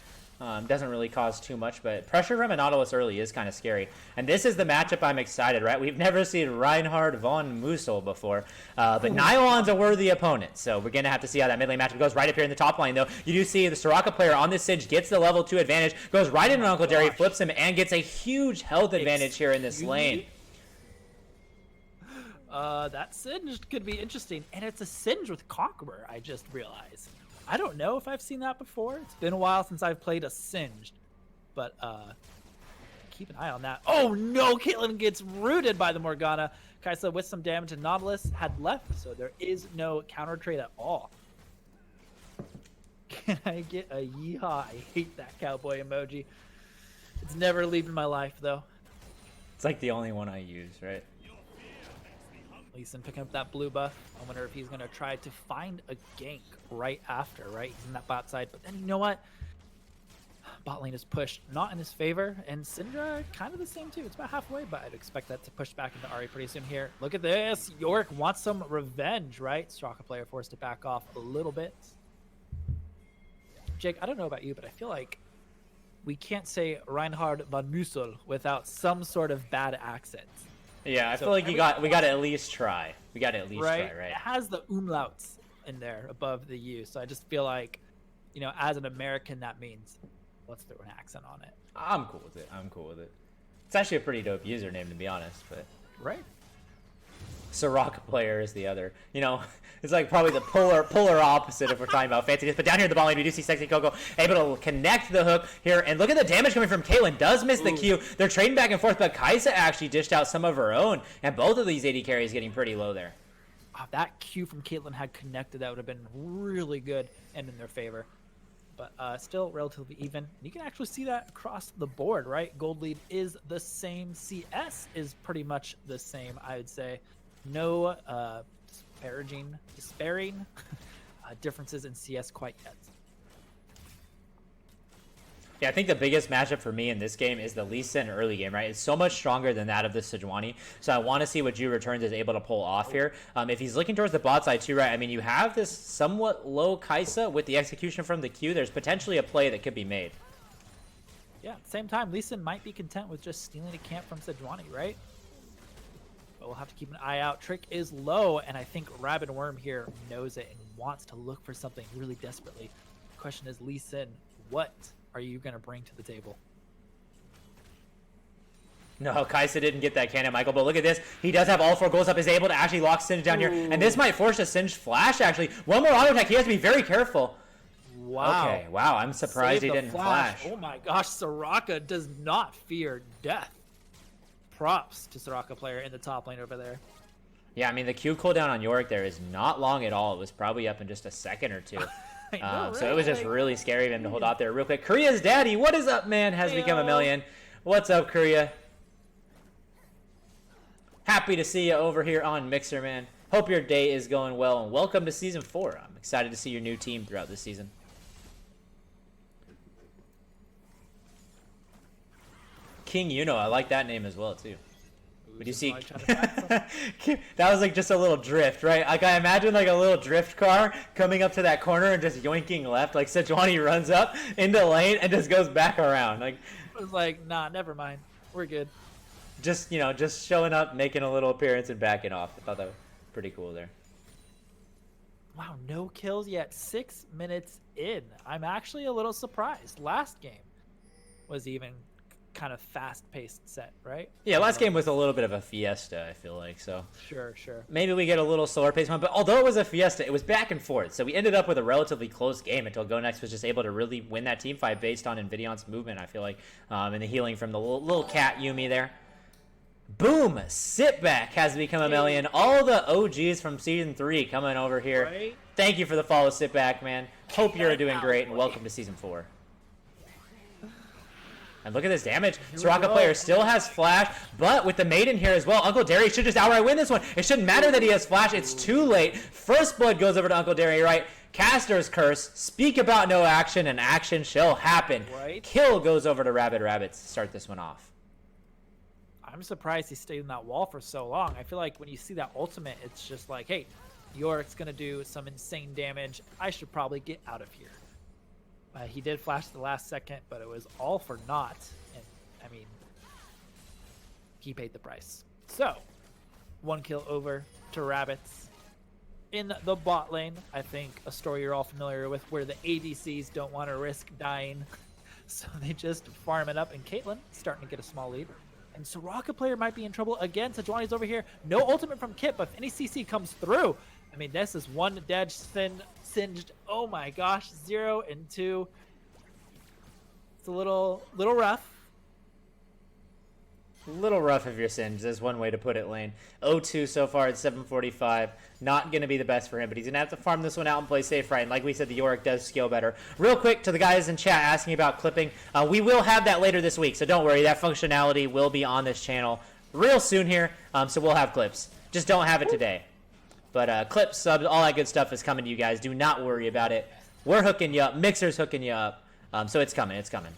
D: Doesn't really cause too much, but pressure from a Nautilus early is kind of scary. And this is the matchup I'm excited, right? We've never seen Reinhard von Musel before, but Nylon's a worthy opponent, so we're going to have to see how that mid lane matchup goes. Right up here in the top lane, though, you do see the Soraka player on this Singed gets the level 2 advantage, goes right into Uncle Jerry, flips him, and gets a huge health advantage here in this lane.
E: That Singed could be interesting, and it's a Singed with Conqueror, I just realized. I don't know if I've seen that before. It's been a while since I've played a Singed, but keep an eye on that. Oh no, Caitlyn gets rooted by the Morgana. Kaisa with some damage, and Nautilus had left, so there is no counter trade at all. Can I get a yeehaw? I hate that cowboy emoji. It's never leaving my life, though.
D: It's like the only one I use, right?
E: Lee Sin picking up that blue buff. I wonder if he's going to try to find a gank right after, right? He's in that bot side. But then you know what? Bot lane is pushed not in his favor. And Syndra kind of the same too. It's about halfway, but I'd expect that to push back into Ari pretty soon here. Look at this. Yorick wants some revenge, right? Straka player forced to back off a little bit. Jake, I don't know about you, but I feel like we can't say Reinhard von Musel without some sort of bad accent.
D: Yeah, I feel like we got to at least try. We got to at least try, right?
E: It has the umlauts in there above the U, so I just feel like, you know, as an American, that means let's throw an accent on it.
D: I'm cool with it. I'm cool with it. It's actually a pretty dope username, to be honest, but
E: right.
D: Soraka player is the other. You know, it's like probably the polar opposite if we're talking about fanciness. But down here in the bottom lane, we do see Sexy Coco able to connect the hook here. And look at the damage coming from Caitlyn. Does miss the Q. They're trading back and forth, but Kaisa actually dished out some of her own. And both of these AD carries getting pretty low there.
E: That Q from Caitlyn had connected. That would have been really good and in their favor. But still relatively even. You can actually see that across the board, right? Gold lead is the same. CS is pretty much the same, I would say. No despairing differences in CS quite yet.
D: Yeah, I think the biggest matchup for me in this game is the Lee Sin early game, right? It's so much stronger than that of the Sejuani. So I want to see what Ju Returns is able to pull off here. If he's looking towards the bot side too, right? I mean, you have this somewhat low Kaisa with the execution from the Q. There's potentially a play that could be made.
E: Yeah, at the same time, Lee Sin might be content with just stealing a camp from Sejuani, right? But we'll have to keep an eye out. Trick is low, and I think Rabid Worm here knows it and wants to look for something really desperately. The question is, Lee Sin, what are you going to bring to the table?
D: No, Kaisa didn't get that cannon, Michael, but look at this. He does have all 4 goals up, is able to actually lock Singed down here. And this might force a Singed flash, actually. One more auto attack. He has to be very careful.
E: Wow.
D: Okay, wow. I'm surprised he didn't flash.
E: Oh my gosh, Soraka does not fear death. Props to Soraka player in the top lane over there.
D: Yeah, I mean, the Q cooldown on Yorick there is not long at all. It was probably up in just a second or two. So it was just really scary of him to hold out there real quick. Korea's daddy, what is up, man? Has become a million. What's up, Korea? Happy to see you over here on Mixer, man. Hope your day is going well, and welcome to Season 4. I'm excited to see your new team throughout this season. King Uno, I like that name as well, too. Would you see? That was like just a little drift, right? Like I imagine like a little drift car coming up to that corner and just yoinking left. Like Sejuani runs up into lane and just goes back around. Like
E: I was like, nah, never mind. We're good.
D: Just, just showing up, making a little appearance and backing off. I thought that was pretty cool there.
E: Wow, no kills yet. 6 minutes in. I'm actually a little surprised. Last game was even kind of fast-paced set, right?
D: Yeah, last game was a little bit of a fiesta, I feel like, so.
E: Sure.
D: Maybe we get a little slower paced one, but although it was a fiesta, it was back and forth, so we ended up with a relatively close game until GoNext was just able to really win that team fight based on Invidion's movement, I feel like, and the healing from the little cat Yuumi there. Boom! Sit Back has become a million. All the OGs from Season 3 coming over here.
E: Right?
D: Thank you for the follow, Sit Back, man. Hope you're doing great, and welcome to Season 4. And look at this damage. Soraka player still has Flash, but with the Maiden here as well, Uncle Derry should just outright win this one. It shouldn't matter that he has Flash. It's too late. First blood goes over to Uncle Derry, right? Caster's Curse. Speak about no action, and action shall happen.
E: Right.
D: Kill goes over to Rabid Rabbits to start this one off.
E: I'm surprised he stayed in that wall for so long. I feel like when you see that ultimate, it's just like, hey, Yorick's going to do some insane damage. I should probably get out of here. He did flash the last second, but it was all for naught. And, I mean, he paid the price. So, 1 kill over to Rabbits. In the bot lane, I think a story you're all familiar with where the ADCs don't want to risk dying. So they just farm it up, and Caitlyn starting to get a small lead. And Soraka player might be in trouble again. Sejuani's over here. No ultimate from Kit, but if any CC comes through, I mean, this is one dead singed. Oh my gosh, 0 and 2. It's a little rough.
D: Little rough if you're singed. There's one way to put it, Lane. 0-2 so far at 7:45. Not going to be the best for him, but he's going to have to farm this one out and play safe, right? And like we said, the Yorick does scale better. Real quick to the guys in chat asking about clipping. We will have that later this week, so don't worry. That functionality will be on this channel real soon here, so we'll have clips. Just don't have it today. But clips, subs, all that good stuff is coming to you guys. Do not worry about it. We're hooking you up. Mixer's hooking you up. So it's coming. It's coming.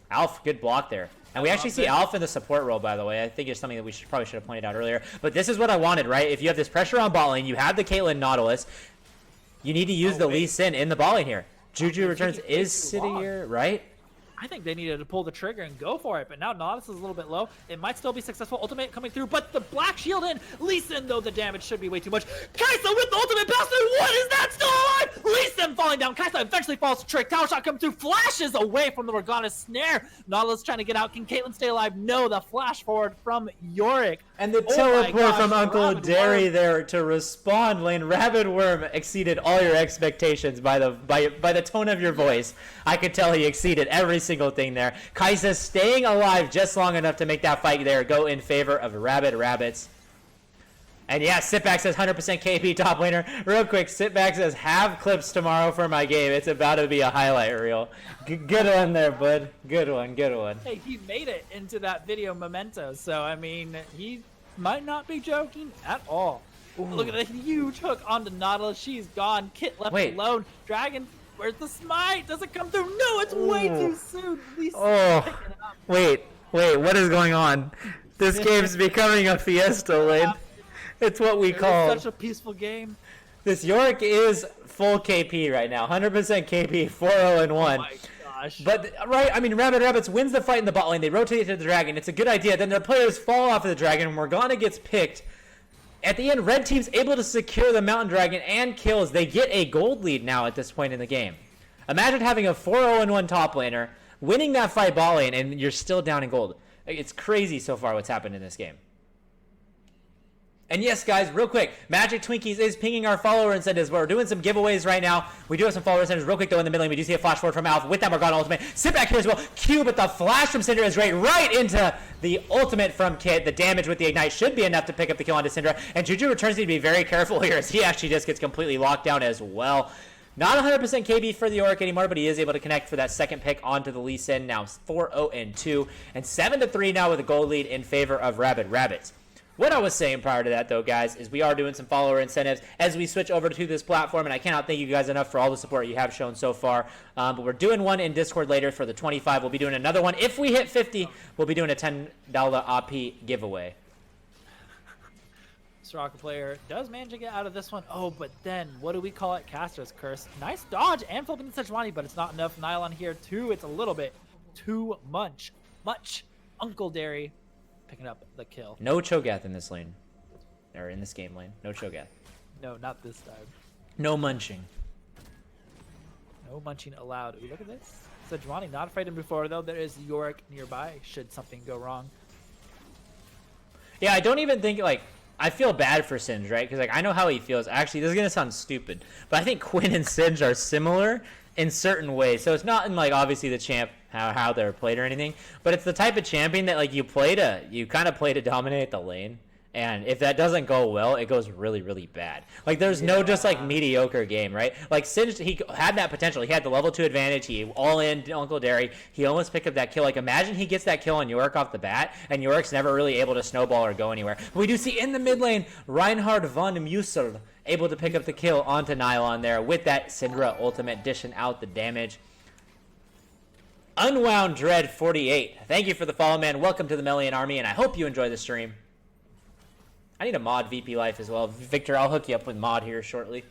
D: Alf, good block there. And we actually see Alf in the support role, by the way. I think it's something that we probably should have pointed out earlier. But this is what I wanted, right? If you have this pressure on bot lane, you have the Caitlyn Nautilus, you need to use the Lee Sin in the bot lane here. Juju Returns is sitting here, right?
E: I think they needed to pull the trigger and go for it, but now Nautilus is a little bit low. It might still be successful. Ultimate coming through, but the black shield in. Lee Sin, though, the damage should be way too much. Kaisa with the ultimate bastard. What is that? Still alive? Lee Sin falling down. Kaisa eventually falls to trick. Tower shot coming through. Flashes away from the Morgana's snare. Nautilus trying to get out. Can Caitlyn stay alive? No, the flash forward from Yorick.
D: And the teleport from Uncle Derry there to respond, Lane. Rabid Worm exceeded all your expectations by the tone of your voice. I could tell he exceeded every single thing there. Kaisa staying alive just long enough to make that fight there go in favor of Rabid Rabbits. And yeah, Sitback says 100% KP top laner. Real quick, Sitback says have clips tomorrow for my game. It's about to be a highlight reel. Good one there, bud. Good one, good one.
E: Hey, he made it into that video memento, so I mean, he might not be joking at all. Ooh. Look at the huge hook onto Nautilus. She's gone. Kit left alone. Dragon, where's the smite? Does it come through? No, it's way too soon.
D: Wait, what is going on? This game's becoming a fiesta, Lane. It's what we call
E: such a peaceful game.
D: This Yorick is full KP right now. 100% KP, 4-0-1.
E: Oh my gosh.
D: But, right, I mean, Rabid Rabbits wins the fight in the bot lane. They rotate it to the dragon. It's a good idea. Then their players fall off of the dragon, and Morgana gets picked. At the end, red team's able to secure the mountain dragon and kills. They get a gold lead now at this point in the game. Imagine having a 4-0-1 top laner, winning that fight bot lane, and you're still down in gold. It's crazy so far what's happened in this game. And yes, guys, real quick, Magic Twinkies is pinging our follower incentives. We're doing some giveaways right now. We do have some follower incentives. Real quick, though, in the middle, we do see a flash forward from Alpha with that Morgana ultimate. Sit back here as well. Q, but the flash from Syndra is great. Right into the ultimate from Kit. The damage with the Ignite should be enough to pick up the kill onto Syndra. And Juju Returns need to be very careful here as he actually just gets completely locked down as well. Not 100% KB for the Yorick anymore, but he is able to connect for that second pick onto the Lee Sin. Now 4-0-2 and 7-3 now with a gold lead in favor of Rabid Rabbits. What I was saying prior to that, though, guys, is we are doing some follower incentives as we switch over to this platform, and I cannot thank you guys enough for all the support you have shown so far. But we're doing one in Discord later for the 25. We'll be doing another one. If we hit 50, we'll be doing a $10 OP giveaway.
E: Soraka player does manage to get out of this one. Oh, but then what do we call it? Caster's Curse. Nice dodge and flipping to Sejuani, but it's not enough. Nylon here, too. It's a little bit too much. Uncle Derry picking up the kill.
D: No Cho'Gath in this lane. Or in this game lane. No Cho'Gath.
E: No, not this time.
D: No munching.
E: No munching allowed. Ooh, look at this. Sejuani not afraid him before, though. There is Yorick nearby should something go wrong.
D: Yeah, I don't even think, like, I feel bad for Singe, right? Because, like, I know how he feels. Actually, this is going to sound stupid, but I think Quinn and Singe are similar in certain ways. So it's not in, like, obviously the champ, how they're played or anything, but it's the type of champion that, like, you kind of play to dominate the lane. And if that doesn't go well, it goes really, really bad. Like, there's no just, like, mediocre game, right? Like, Singe, he had that potential. He had the level 2 advantage. He all in Uncle Derry. He almost picked up that kill. Like, imagine he gets that kill on Yorick off the bat, and Yorick's never really able to snowball or go anywhere. But we do see in the mid lane, Reinhard von Mussel able to pick up the kill onto Nylon there with that Syndra ultimate dishing out the damage. Unwound Dread 48. Thank you for the follow, man. Welcome to the Melian Army, and I hope you enjoy the stream. I need a mod VP Life as well. Victor, I'll hook you up with mod here shortly.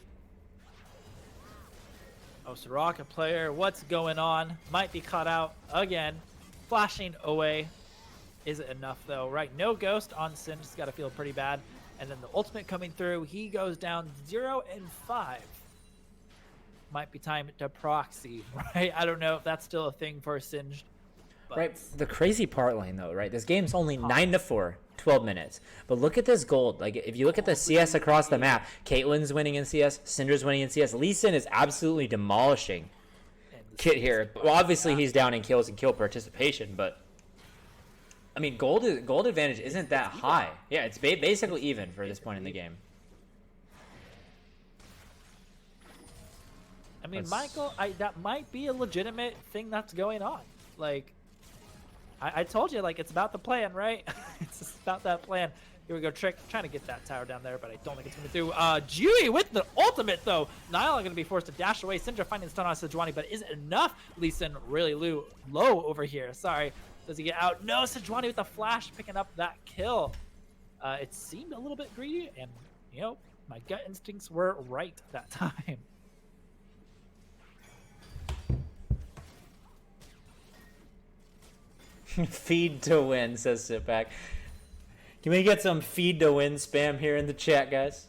E: Oh, Soraka player, what's going on? Might be caught out again. Flashing away. Is it enough, though? Right, no ghost on Sin. Just got to feel pretty bad. And then the ultimate coming through. He goes down 0 and 5. Might be time to proxy, right? I don't know if that's still a thing for Singed. But...
D: Right, the crazy part line, though, right? This game's only 9-4. 12 minutes. But look at this gold. Like, if you look at the CS across the map, Caitlyn's winning in CS, Syndra's winning in CS. Lee Sin is absolutely demolishing Kit here. Well, obviously, he's down in kills and kill participation, but I mean, gold advantage isn't that high. Yeah, it's basically even for this point in the game.
E: I mean, Michael, that might be a legitimate thing that's going on. Like, I told you, like, it's about the plan, right? It's just about that plan. Here we go, Trick. Trying to get that tower down there, but I don't think it's going to do. Dewey with the ultimate, though. Niall going to be forced to dash away. Syndra finding the stun on Sejuani, but is it enough? Lee Sin really low over here. Sorry. Does he get out? No, Sejuani with the flash picking up that kill. It seemed a little bit greedy, and, you know, my gut instincts were right that time.
D: Feed to win, says Sitback. Can we get some feed to win spam here in the chat, guys?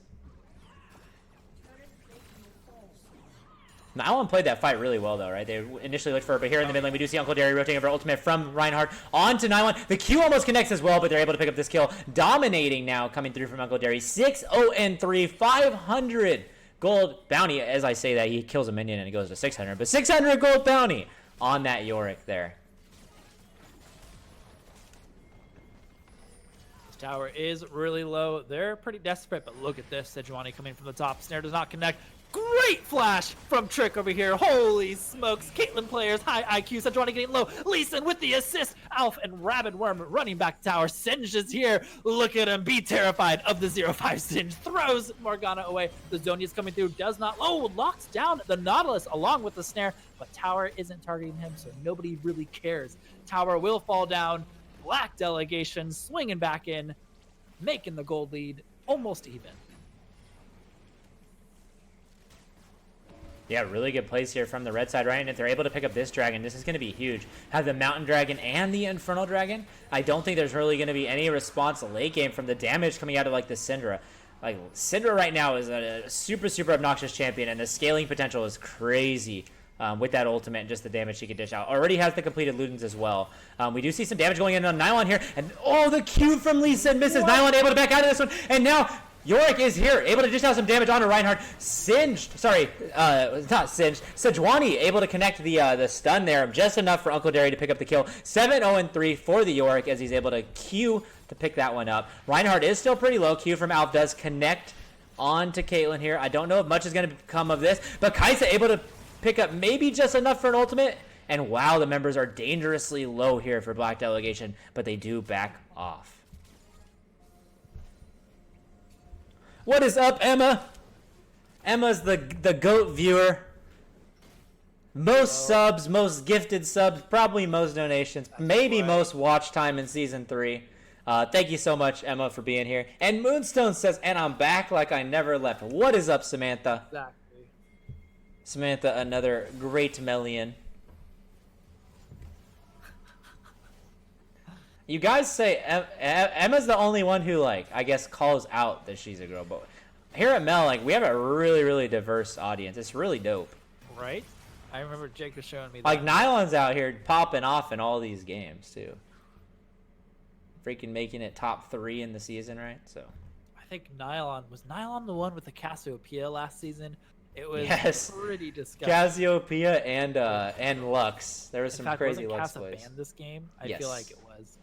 D: Nylon played that fight really well, though, right? They initially looked for it, but here in the mid lane, we do see Uncle Derry rotating over ultimate from Reinhardt onto Nylon. The Q almost connects as well, but they're able to pick up this kill. Dominating now, coming through from Uncle Derry. 6-0-3, 500 gold bounty. As I say that, he kills a minion and it goes to 600, but 600 gold bounty on that Yorick there.
E: Tower is really low. They're pretty desperate, but look at this. Sejuani coming from the top. Snare does not connect. Great flash from Trick over here. Holy smokes. Caitlyn players, high IQ. Sejuani getting low. Lee Sin with the assist. Alf and Rabid Worm running back to tower. Singe is here. Look at him. Be terrified of the 0-5 Singe. Throws Morgana away. The Zonia's coming through. Does not. Oh, locks down the Nautilus along with the Snare, but tower isn't targeting him, so nobody really cares. Tower will fall down. Black Delegation swinging back in, making the gold lead almost even.
D: Yeah, really good plays here from the red side, right? And if they're able to pick up this dragon, this is going to be huge. Have the Mountain Dragon and the Infernal Dragon. I don't think there's really going to be any response late game from the damage coming out of, like, the Syndra. Like, Syndra right now is a super, super obnoxious champion, and the scaling potential is crazy. With that ultimate and just the damage she can dish out. Already has the completed Ludens as well. We do see some damage going in on Nylon here. And, oh, the Q from Lee Sin misses. What? Nylon able to back out of this one. And now Yorick is here, able to dish out some damage onto Reinhardt. Not singed. Sejuani able to connect the stun there. Just enough for Uncle Derry to pick up the kill. 7-0-3 for the Yorick as he's able to Q to pick that one up. Reinhardt is still pretty low. Q from Alf does connect onto Caitlyn here. I don't know if much is going to come of this. But Kaisa able to pick up maybe just enough for an ultimate, and wow, the members are dangerously low here for Black Delegation, but they do back off. What is up, Emma? Emma's the GOAT viewer. Most subs, most gifted subs, probably most donations, maybe most watch time in Season 3. Thank you so much, Emma, for being here. And Moonstone says, and I'm back like I never left. What is up, Samantha?
E: Exactly.
D: Samantha, another great Melian. You guys say Emma's the only one who, like, I guess calls out that she's a girl. But here at Mel, like, we have a really, really diverse audience. It's really dope.
E: Right? I remember Jake was showing me that.
D: Like, Nylon's out here popping off in all these games, too. Freaking making it top 3 in the season, right? So
E: I think was Nylon the one with the Cassiopeia last season? It was pretty disgusting.
D: Cassiopeia and Lux. There was some crazy Lux
E: plays.
D: plays.
E: Banned this game? I
D: Yes.
E: feel like it was.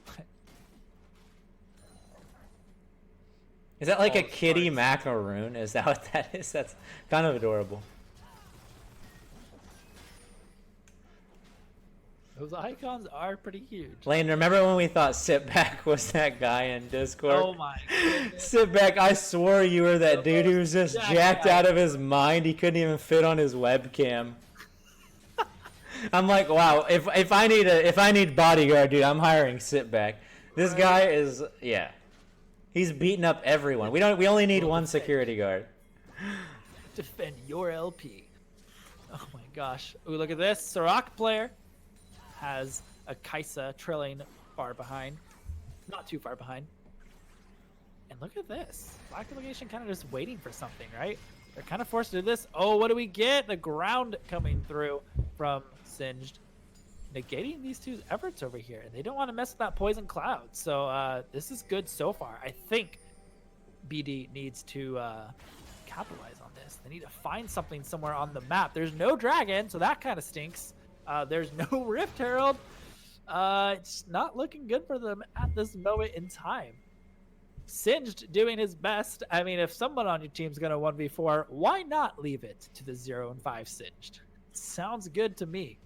D: Is that like
E: All
D: a
E: the
D: kitty
E: parts.
D: macaroon? Is that what that is? That's kind of adorable.
E: Those icons are pretty huge.
D: Lane, remember when we thought Sit Back was that guy in Discord?
E: Oh my goodness.
D: Sit Back, I swore you were that dude who was just jacked out of his mind. He couldn't even fit on his webcam. I'm like, wow, if I need bodyguard, dude, I'm hiring Sit Back. This guy is, yeah. He's beating up everyone. We only need one security guard.
E: Defend your LP. Oh my gosh. Ooh, look at this. Sirach player has a Kaisa trailing far behind. Not too far behind. And look at this. Black Delegation kind of just waiting for something, right? They're kind of forced to do this. Oh, what do we get? The ground coming through from Singed. Negating these two efforts over here. And they don't want to mess with that poison cloud. So this is good so far. I think BD needs to capitalize on this. They need to find something somewhere on the map. There's no dragon, so that kind of stinks. There's no Rift Herald. It's not looking good for them at this moment in time. Singed doing his best. I mean, if someone on your team's going to 1v4, why not leave it to the 0 and 5 Singed? Sounds good to me.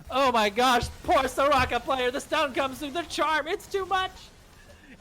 E: Oh my gosh, poor Soraka player. The stun comes through the charm. It's too much.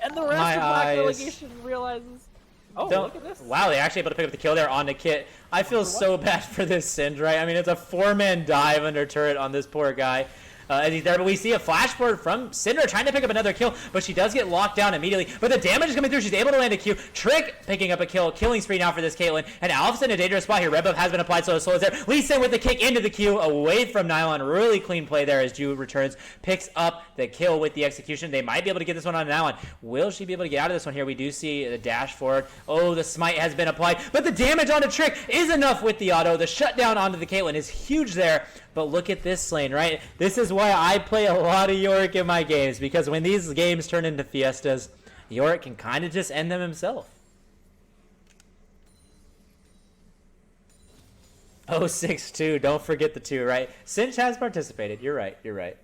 E: And the rest of Black Delegation realizes. Oh, look at this.
D: Wow, they're actually able to pick up the kill there on the kit. I feel so bad for this Singed, right? I mean, it's a 4-man dive under turret on this poor guy. As he's there, but we see a flashboard from Cinder trying to pick up another kill, but she does get locked down immediately. But the damage is coming through. She's able to land a Q. Trick picking up a kill. Killing spree now for this Caitlyn. And Alf's in a dangerous spot here. Red buff has been applied, so the soul is there. Lee Sin with the kick into the Q, away from Nylon. Really clean play there as Ju returns. Picks up the kill with the execution. They might be able to get this one on Nylon. Will she be able to get out of this one here? We do see the dash forward. Oh, the smite has been applied. But the damage onto Trick is enough with the auto. The shutdown onto the Caitlyn is huge there. But look at this lane, right? This is why I play a lot of Yorick in my games, because when these games turn into fiestas, Yorick can kind of just end them himself. Oh, 6-2. Don't forget the 2, right? Cinch has participated. You're right. You're right.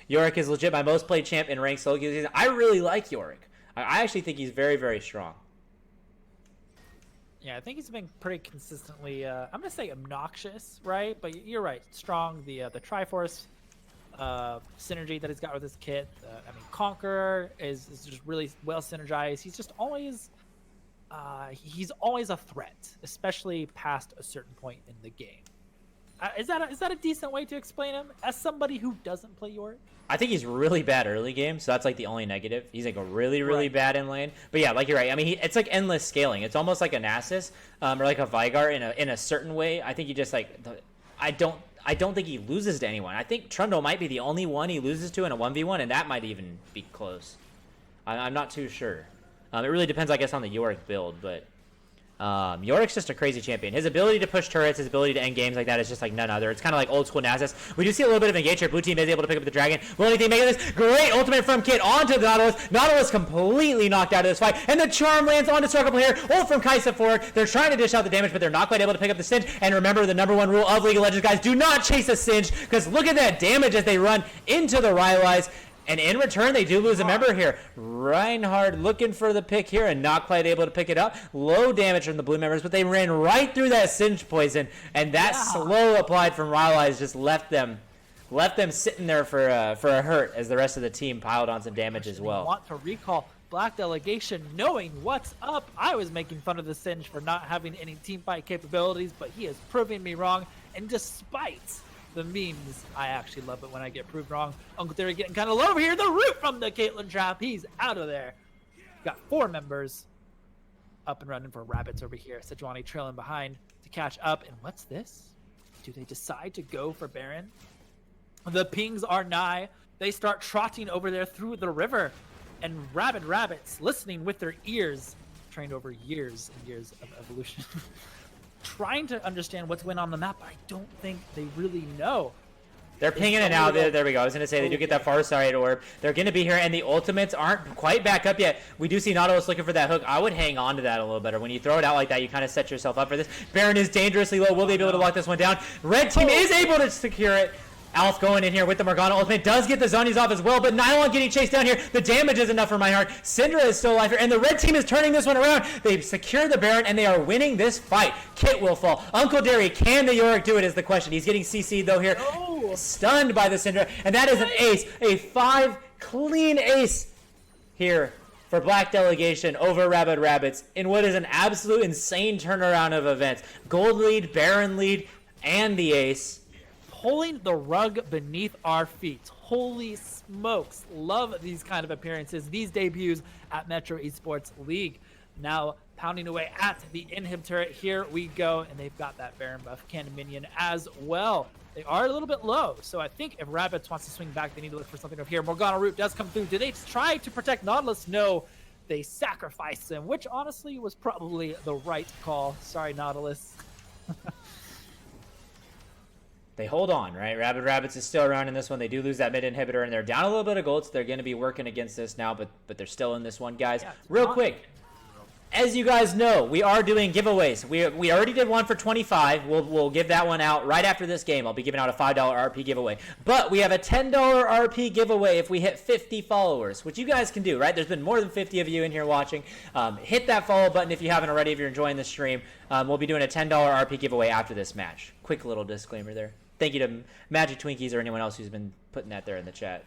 D: Yorick is legit my most played champ in ranked solo season. I really like Yorick. I actually think he's very, very strong.
E: Yeah, I think he's been pretty consistently, I'm going to say obnoxious, right? But you're right. Strong, the Triforce synergy that he's got with his kit. I mean, Conqueror is just really well synergized. He's just always, he's always a threat, especially past a certain point in the game. Is that a decent way to explain him as somebody who doesn't play Yorick?
D: I think he's really bad early game, so that's like the only negative. He's like a really bad in lane. But yeah, like you're right. I mean, it's like endless scaling. It's almost like a Nasus or like a Vygar in a certain way. I think he just like I don't think he loses to anyone. I think Trundle might be the only one he loses to in a 1v1, and that might even be close. I'm not too sure. It really depends, I guess, on the Yorick build, but. Yorick's just a crazy champion. His ability to push turrets, his ability to end games like that is just like none other. It's kind of like old school Nasus. We do see a little bit of engage here. Blue team is able to pick up the dragon. Will anything make of this? Great ultimate from Kit onto the Nautilus. Nautilus completely knocked out of this fight. And the charm lands onto Circle Player. Ult from Kaisa forward. They're trying to dish out the damage, but they're not quite able to pick up the Singe. And remember the #1 rule of League of Legends, guys. Do not chase a Singe, because look at that damage as they run into the Rylai's. And in return, they do lose a member here. Reinhardt looking for the pick here and not quite able to pick it up. Low damage from the blue members, but they ran right through that Singe poison. And that slow applied from Rylai's just left them sitting there for a hurt as the rest of the team piled on some damage as well.
E: They want to recall. Black Delegation knowing what's up. I was making fun of the Singe for not having any team fight capabilities, but he is proving me wrong. And despite the memes, I actually love it when I get proved wrong. Uncle Theory getting kind of low over here. The root from the Caitlyn trap. He's out of there. Got 4 members up and running for Rabbits over here. Sejuani trailing behind to catch up. And what's this? Do they decide to go for Baron? The pings are nigh. They start trotting over there through the river. And rabid rabbits listening with their ears, trained over years and years of evolution, trying to understand what's going on the map. I don't think they really know.
D: They're pinging it now. There we go. I was going to say they do get that far side orb. They're going to be here, and the ultimates aren't quite back up yet. We do see Nautilus looking for that hook. I would hang on to that a little better. When you throw it out like that, you kind of set yourself up for this. Baron is dangerously low. Will they be able to lock this one down? Red team is able to secure it. Alf going in here with the Morgana ultimate. Does get the Zhonya's off as well, but Nylon getting chased down here. The damage is enough for Reinhardt. Syndra is still alive here, and the red team is turning this one around. They've secured the Baron, and they are winning this fight. Kit will fall. Uncle Derry, can the Yorick do it is the question. He's getting CC'd though here. Oh. Stunned by the Syndra, and that is an ace. A 5 clean ace here for Black Delegation over Rabid Rabbits in what is an absolute insane turnaround of events. Gold lead, Baron lead, and the ace.
E: Pulling the rug beneath our feet. Holy smokes. Love these kind of appearances, these debuts at Metro Esports League. Now pounding away at the inhib turret. Here we go. And they've got that Baron buff cannon minion as well. They are a little bit low. So I think if Rabbits wants to swing back, they need to look for something over here. Morgana Root does come through. Do they try to protect Nautilus? No. They sacrifice him, which honestly was probably the right call. Sorry, Nautilus.
D: They hold on, right? Rabid Rabbits is still around in this one. They do lose that mid inhibitor, and they're down a little bit of gold, so they're going to be working against this now, but they're still in this one, guys. Yeah, real quick, as you guys know, we are doing giveaways. We already did one for 25. We'll give that one out right after this game. I'll be giving out a $5 RP giveaway. But we have a $10 RP giveaway if we hit 50 followers, which you guys can do, right? There's been more than 50 of you in here watching. Hit that follow button if you haven't already, if you're enjoying the stream. We'll be doing a $10 RP giveaway after this match. Quick little disclaimer there. Thank you to Magic Twinkies or anyone else who's been putting that there in the chat.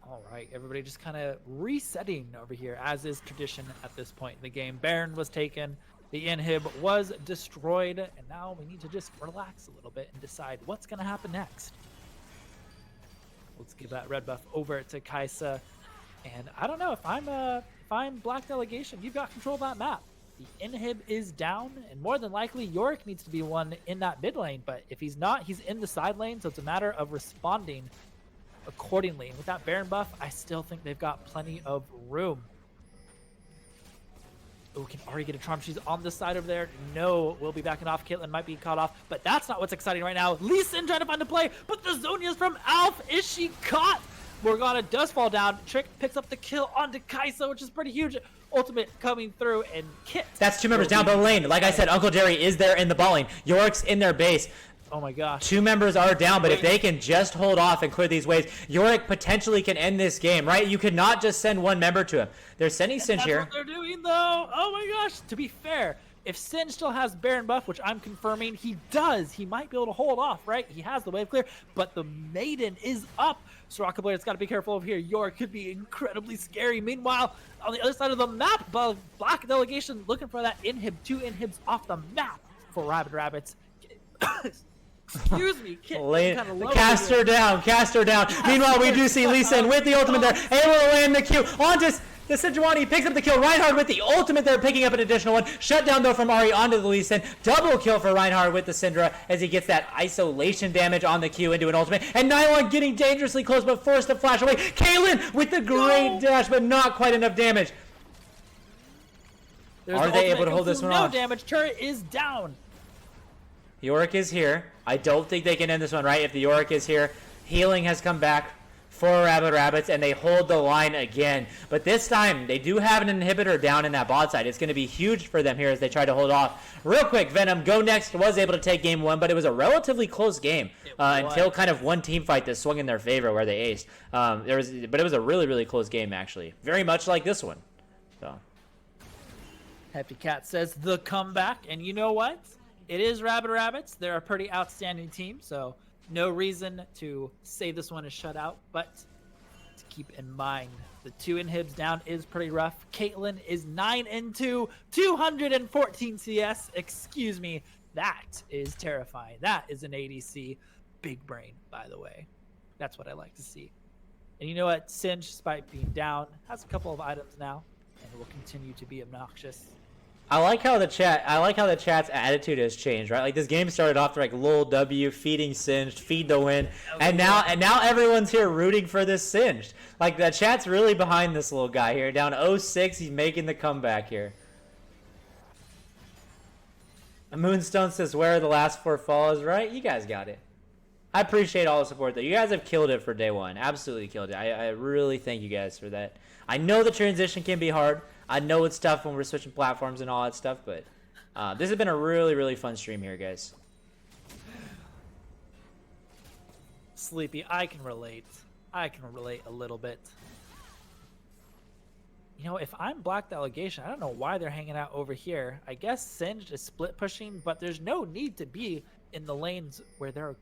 E: All right, everybody just kind of resetting over here, as is tradition at this point in the game. Baron was taken. The inhib was destroyed, and now we need to just relax a little bit and decide what's going to happen next. Let's give that red buff over to Kaisa, and I don't know if I'm Black Delegation. You've got control of that map. The inhib is down, and more than likely Yorick needs to be one in that mid lane, but if he's not, he's in the side lane, so it's a matter of responding accordingly. And with that Baron buff, I still think they've got plenty of room. Oh, can Ari get a charm? She's on the side over there. No, we'll be backing off. Caitlyn might be caught off, but that's not what's exciting right now. Lee Sin trying to find the play, but the Zhonya's from Alf. Is she caught? Morgana does fall down. Trick picks up the kill onto Kaisa, which is pretty huge. Ultimate coming through, and Kit.
D: That's 2 members down the lane. Like I said, Uncle Derry is there in the ball lane. Yorick's in their base.
E: Oh my gosh. 2
D: members are down, but if they can just hold off and clear these waves, Yorick potentially can end this game, right? You could not just send 1 member to him. They're sending Singe here.
E: That's what they're doing, though. Oh my gosh. To be fair, if Singe still has Baron buff, which I'm confirming he does, he might be able to hold off, right? He has the wave clear, but the Maiden is up. So Rocket Blade's got to be careful over here. Yorick could be incredibly scary. Meanwhile, on the other side of the map, Black Delegation looking for that inhib. 2 inhibs off the map for Rabid Rabbits. Excuse me,
D: cast her down. Meanwhile, we do see Lee Sin with the ultimate there, able to land the Q onto the Sejuani, picks up the kill. Reinhardt with the ultimate there, picking up an additional one. Shut down though from Ari onto the Lee Sin. Double kill for Reinhardt with the Syndra as he gets that isolation damage on the Q into an ultimate. And Nylon getting dangerously close, but forced to flash away. Caitlyn with the great dash, but not quite enough damage. Are they able to hold this one off?
E: No damage. Turret is down.
D: Yorick is here. I don't think they can end this one, right? If the Yorick is here, healing has come back for Rabid Rabbits, and they hold the line again. But this time, they do have an inhibitor down in that bot side. It's going to be huge for them here as they try to hold off. Real quick, Venom, Go Next was able to take game 1, but it was a relatively close game until kind of one team fight that swung in their favor where they aced. But it was a really, really close game, actually. Very much like this one. So.
E: Happy Cat says the comeback, and you know what? It is Rabid Rabbits. They're a pretty outstanding team, so no reason to say this one is shut out, but to keep in mind, the 2 inhibs down is pretty rough. Caitlyn is 9-2, 214 CS. Excuse me. That is terrifying. That is an ADC. Big brain, by the way. That's what I like to see. And you know what? Singe, despite being down, has a couple of items now, and will continue to be obnoxious.
D: I like how the chat's attitude has changed, right? Like this game started off like lol W, feeding Singed, feed the win, and now everyone's here rooting for this Singed. Like the chat's really behind this little guy here. Down 0-6, he's making the comeback here. Moonstone says, "Where are the last 4 follows?" Right? You guys got it. I appreciate all the support though. You guys have killed it for day 1. Absolutely killed it. I really thank you guys for that. I know the transition can be hard. I know it's tough when we're switching platforms and all that stuff, but this has been a really, really fun stream here, guys.
E: Sleepy, I can relate. I can relate a little bit. You know, if I'm Black Delegation, I don't know why they're hanging out over here. I guess Singed is split pushing, but there's no need to be in the lanes where they're,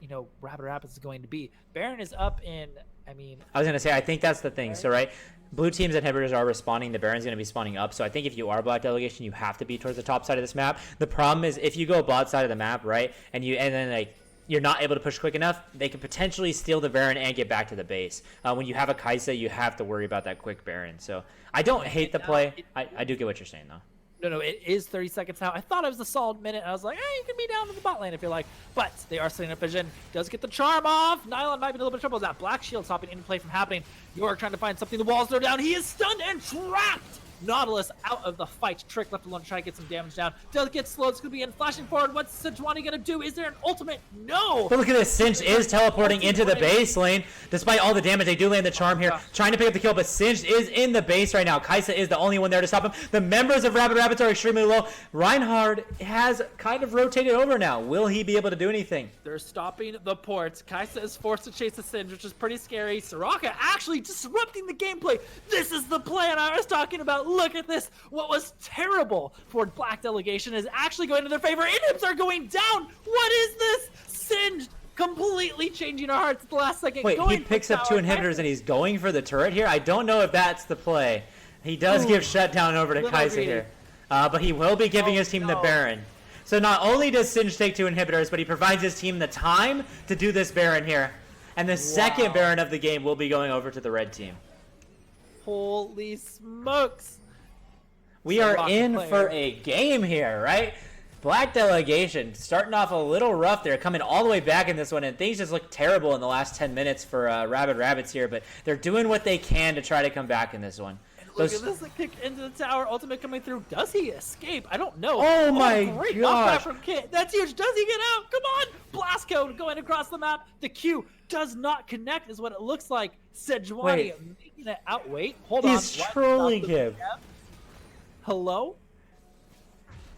E: you know, Rabid Rapids is going to be. Baron is up in, I was
D: going to say, I think that's the thing. So, right, blue team's inhibitors are respawning. The Baron's going to be spawning up. So I think if you are Black Delegation, you have to be towards the top side of this map. The problem is if you go bot side of the map, right, and then like you're not able to push quick enough, they can potentially steal the Baron and get back to the base. When you have a Kaisa, you have to worry about that quick Baron. So I don't hate the play. I do get what you're saying, though.
E: No, it is 30 seconds now. I thought it was a solid minute. I was like, you can be down in the bot lane if you like. But they are setting up vision. Does get the charm off. Nylon might be in a little bit of trouble. That Black Shield stopping any play from happening. York trying to find something. The walls are down. He is stunned and trapped. Nautilus out of the fight. Trick left alone, try to get some damage down. Does get slowed. It's going to be in flashing forward. What's Sejuani going to do? Is there an ultimate? No!
D: But look at this. Singed is teleporting into the base lane. Despite all the damage, they do land the charm here. Trying to pick up the kill, but Singed is in the base right now. Kaisa is the only one there to stop him. The members of Rabid Rabbits are extremely low. Reinhard has kind of rotated over now. Will he be able to do anything?
E: They're stopping the ports. Kaisa is forced to chase the Singed, which is pretty scary. Soraka actually disrupting the gameplay. This is the plan I was talking about. Look at this. What was terrible for Black Delegation is actually going to their favor. Inhibs are going down. What is this? Singed completely changing our hearts at the last second.
D: Wait, he picks up 2 inhibitors and he's going for the turret here? I don't know if that's the play. He does give shutdown over to Kaisa here. But he will be giving his team the Baron. So not only does Singed take 2 inhibitors, but he provides his team the time to do this Baron here. And the second Baron of the game will be going over to the red team.
E: Holy smokes.
D: We are in for a game here, right? Black Delegation starting off a little rough there, coming all the way back in this one, and things just look terrible in the last 10 minutes for Rabid Rabbits here, but they're doing what they can to try to come back in this one.
E: Look at this, kick into the tower, ultimate coming through. Does he escape? I don't know.
D: Oh my
E: great
D: gosh.
E: From Kit. That's huge. Does he get out? Come on. Blast code going across the map. The Q does not connect is what it looks like. Sejuani making it out. Wait, hold on.
D: He's trolling him.
E: Hello?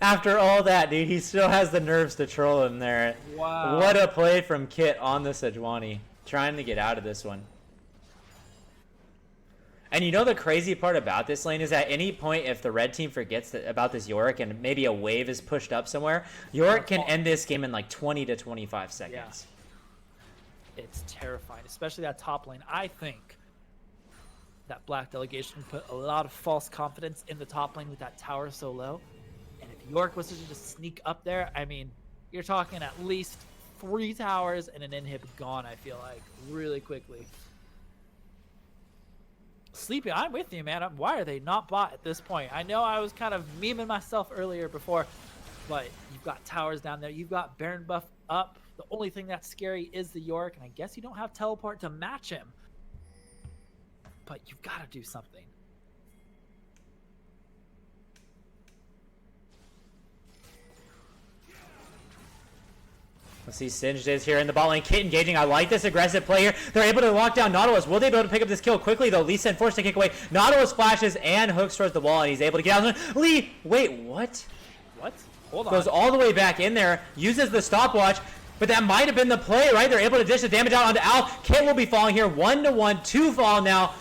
D: After all that, dude, he still has the nerves to troll him there.
E: Wow.
D: What a play from Kit on the Sejuani. Trying to get out of this one. And you know the crazy part about this lane is at any point if the red team forgets about this Yorick and maybe a wave is pushed up somewhere, Yorick can end this game in like 20 to 25 seconds.
E: Yeah. It's terrifying, especially that top lane. I think that Black Delegation put a lot of false confidence in the top lane with that tower so low. And if Yorick was to just sneak up there, I mean, you're talking at least 3 towers and an inhib gone, I feel like, really quickly. Sleepy, I'm with you, man. Why are they not bot at this point? I know I was kind of memeing myself earlier before, but you've got towers down there. You've got Baron buff up. The only thing that's scary is the Yorick, and I guess you don't have teleport to match him. But you've got to do something.
D: Let's see, Singed is here in the bot lane. Kit engaging. I like this aggressive play here. They're able to lock down Nautilus. Will they be able to pick up this kill quickly, though? Lee Sin forced to kick away. Nautilus flashes and hooks towards the wall, and he's able to get out. Lee, wait, what?
E: What? Hold on.
D: Goes all the way back in there, uses the stopwatch, but that might have been the play, right? They're able to dish the damage out onto Al. Kit will be falling here. 1-1, 2 fall now.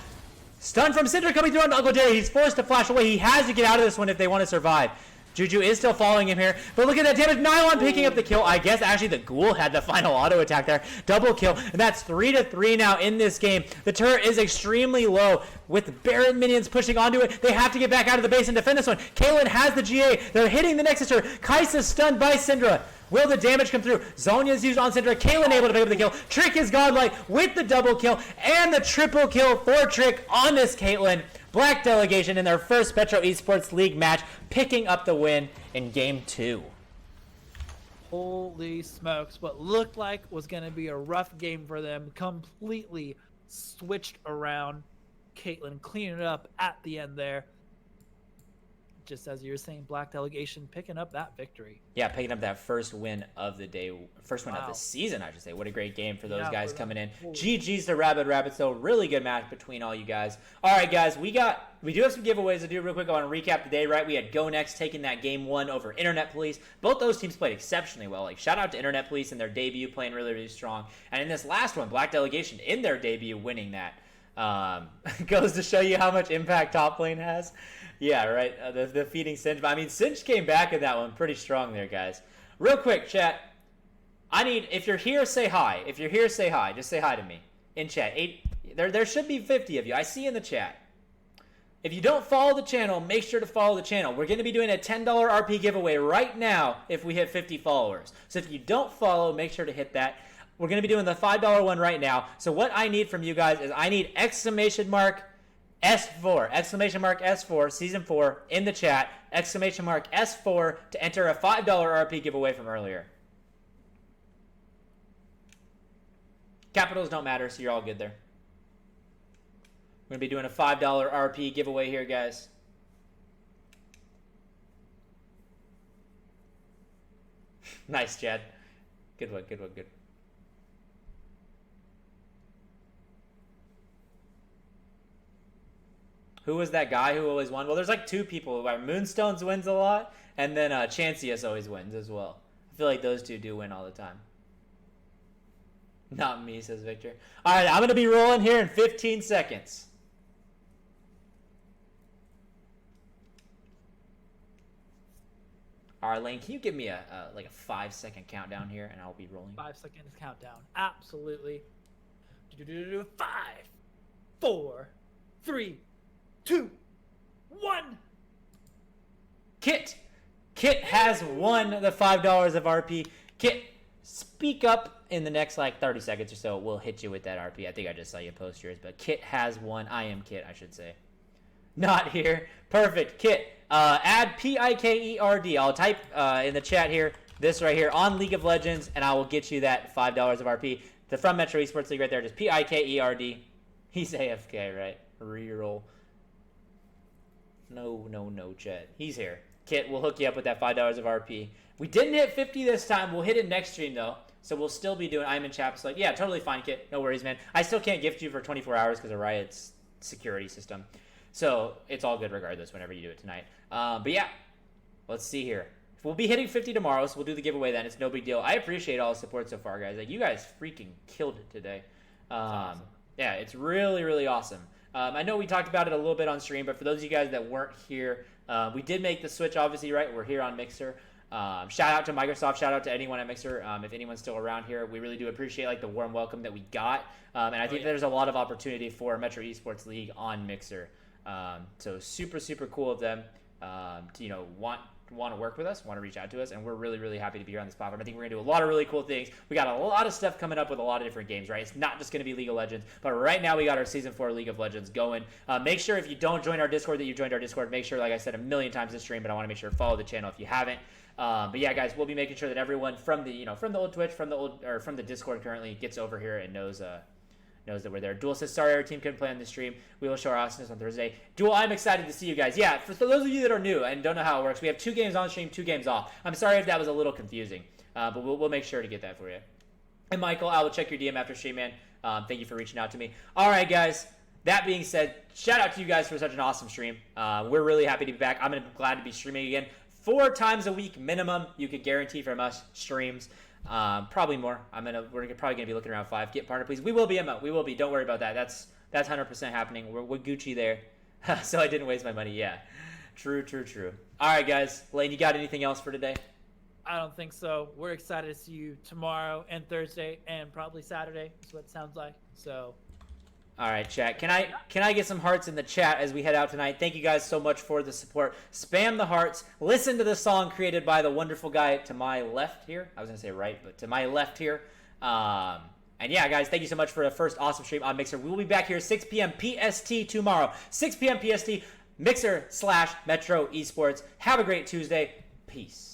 D: Stun from Syndra coming through on Uncle Jerry. He's forced to flash away. He has to get out of this one if they want to survive. Juju is still following him here, but look at that damage. Nylon picking up the kill. I guess actually the Ghoul had the final auto attack there. Double kill, and that's 3-3 now in this game. The turret is extremely low with Baron minions pushing onto it. They have to get back out of the base and defend this one. Kaylin has the GA. They're hitting the Nexus turret. Kai'Sa's stunned by Syndra. Will the damage come through? Zonya's used on Syndra. Kaylin able to pick up the kill. Trick is godlike with the double kill and the triple kill for Trick on this Caitlyn. Black Delegation in their first Metro Esports League match, picking up the win in Game 2.
E: Holy smokes. What looked like was going to be a rough game for them completely switched around. Caitlyn cleaning it up at the end there. Just as you were saying, Black Delegation picking up that victory.
D: Yeah, picking up that first win of the day, first win of the season, I should say. What a great game for those guys coming in. GG's to Rabid. So really good match between all you guys. All right, guys, we do have some giveaways to do real quick. I want to recap the day, right? We had Go Next taking that game 1 over Internet Police. Both those teams played exceptionally well. Like, shout out to Internet Police in their debut, playing really, really strong. And in this last one, Black Delegation in their debut, winning that. Goes to show you how much impact top lane has. Yeah, right. The feeding Singe. I mean, Singe came back in that one pretty strong there, guys. Real quick, chat. If you're here, say hi. If you're here, say hi. Just say hi to me in chat. There should be 50 of you. I see in the chat. If you don't follow the channel, make sure to follow the channel. We're going to be doing a $10 RP giveaway right now if we hit 50 followers. So if you don't follow, make sure to hit that. We're going to be doing the $5 one right now. So what I need from you guys is I need exclamation mark S4, exclamation mark S4, season 4 in the chat, exclamation mark S4 to enter a $5 RP giveaway from earlier. Capitals don't matter, so you're all good there. We're going to be doing a $5 RP giveaway here, guys. Nice, Chad. Good one, good one, good. Who was that guy who always won? Well, there's like 2 people. Moonstones wins a lot, and then Chancius always wins as well. I feel like those 2 do win all the time. Not me, says Victor. All right, I'm going to be rolling here in 15 seconds. All right, Lane, can you give me a 5-second countdown here, and I'll be rolling?
E: 5 seconds countdown. Absolutely. 5, 4, 3, 2, 1.
D: Kit has won the $5 of RP. Kit, speak up in the next 30 seconds or so. We'll hit you with that RP. I think I just saw you post yours, but Kit has won. I am Kit, I should say. Not here. Perfect. Kit, add PIKERD. I'll type in the chat here, this right here on League of Legends, and I will get you that $5 of RP. The From Metro Esports League right there, just PIKERD. He's AFK, right? Reroll. No, chat. He's here. Kit, we'll hook you up with that $5 of RP. We didn't hit 50 this time. We'll hit it next stream, though. So we'll still be doing I'm in chat. So yeah, totally fine, Kit. No worries, man. I still can't gift you for 24 hours because of Riot's security system. So it's all good regardless whenever you do it tonight. But yeah, let's see here. We'll be hitting 50 tomorrow, so we'll do the giveaway then. It's no big deal. I appreciate all the support so far, guys. Like, you guys freaking killed it today.
E: Awesome.
D: Yeah, it's really, really awesome. I know we talked about it a little bit on stream, but for those of you guys that weren't here, we did make the switch, obviously, right? We're here on Mixer. Shout out to Microsoft. Shout out to anyone at Mixer. If anyone's still around here, we really do appreciate the warm welcome that we got. And I think there's a lot of opportunity for Metro Esports League on Mixer. So super, super cool of them to want to work with us, want to reach out to us, and we're really, really happy to be here on this platform. I think we're going to do a lot of really cool things. We got a lot of stuff coming up with a lot of different games, right? It's not just going to be League of Legends, but right now we got our Season 4 League of Legends going. Make sure if you don't join our Discord that you joined our Discord. Make sure, like I said a million times this stream, but I want to make sure to follow the channel if you haven't. But yeah, guys, we'll be making sure that everyone from the old Twitch, from the Discord currently gets over here and knows that we're there. Duel says, sorry our team couldn't play on the stream. We will show our awesomeness on Thursday. Duel, I'm excited to see you guys. Yeah, for those of you that are new and don't know how it works, we have 2 games on stream, 2 games off. I'm sorry if that was a little confusing. But we'll make sure to get that for you. And Michael, I will check your DM after stream, man. Thank you for reaching out to me. All right, guys. That being said, shout out to you guys for such an awesome stream. We're really happy to be back. I'm glad to be streaming again. 4 times a week minimum, you could guarantee from us streams. Probably more. We're probably gonna be looking around 5. Get partner, please. We will be, Emma. We will be. Don't worry about that. That's 100% happening. We're Gucci there. So I didn't waste my money. Yeah. True. All right, guys. Lane, you got anything else for today?
E: I don't think so. We're excited to see you tomorrow and Thursday and probably Saturday. Is what it sounds like. So.
D: All right, chat. Can I get some hearts in the chat as we head out tonight? Thank you guys so much for the support. Spam the hearts. Listen to the song created by the wonderful guy to my left here. I was gonna say right, but to my left here. And yeah, guys, thank you so much for the first awesome stream on Mixer. We will be back here 6 p.m. PST tomorrow. 6 p.m. PST, Mixer/Metro Esports. Have a great Tuesday. Peace.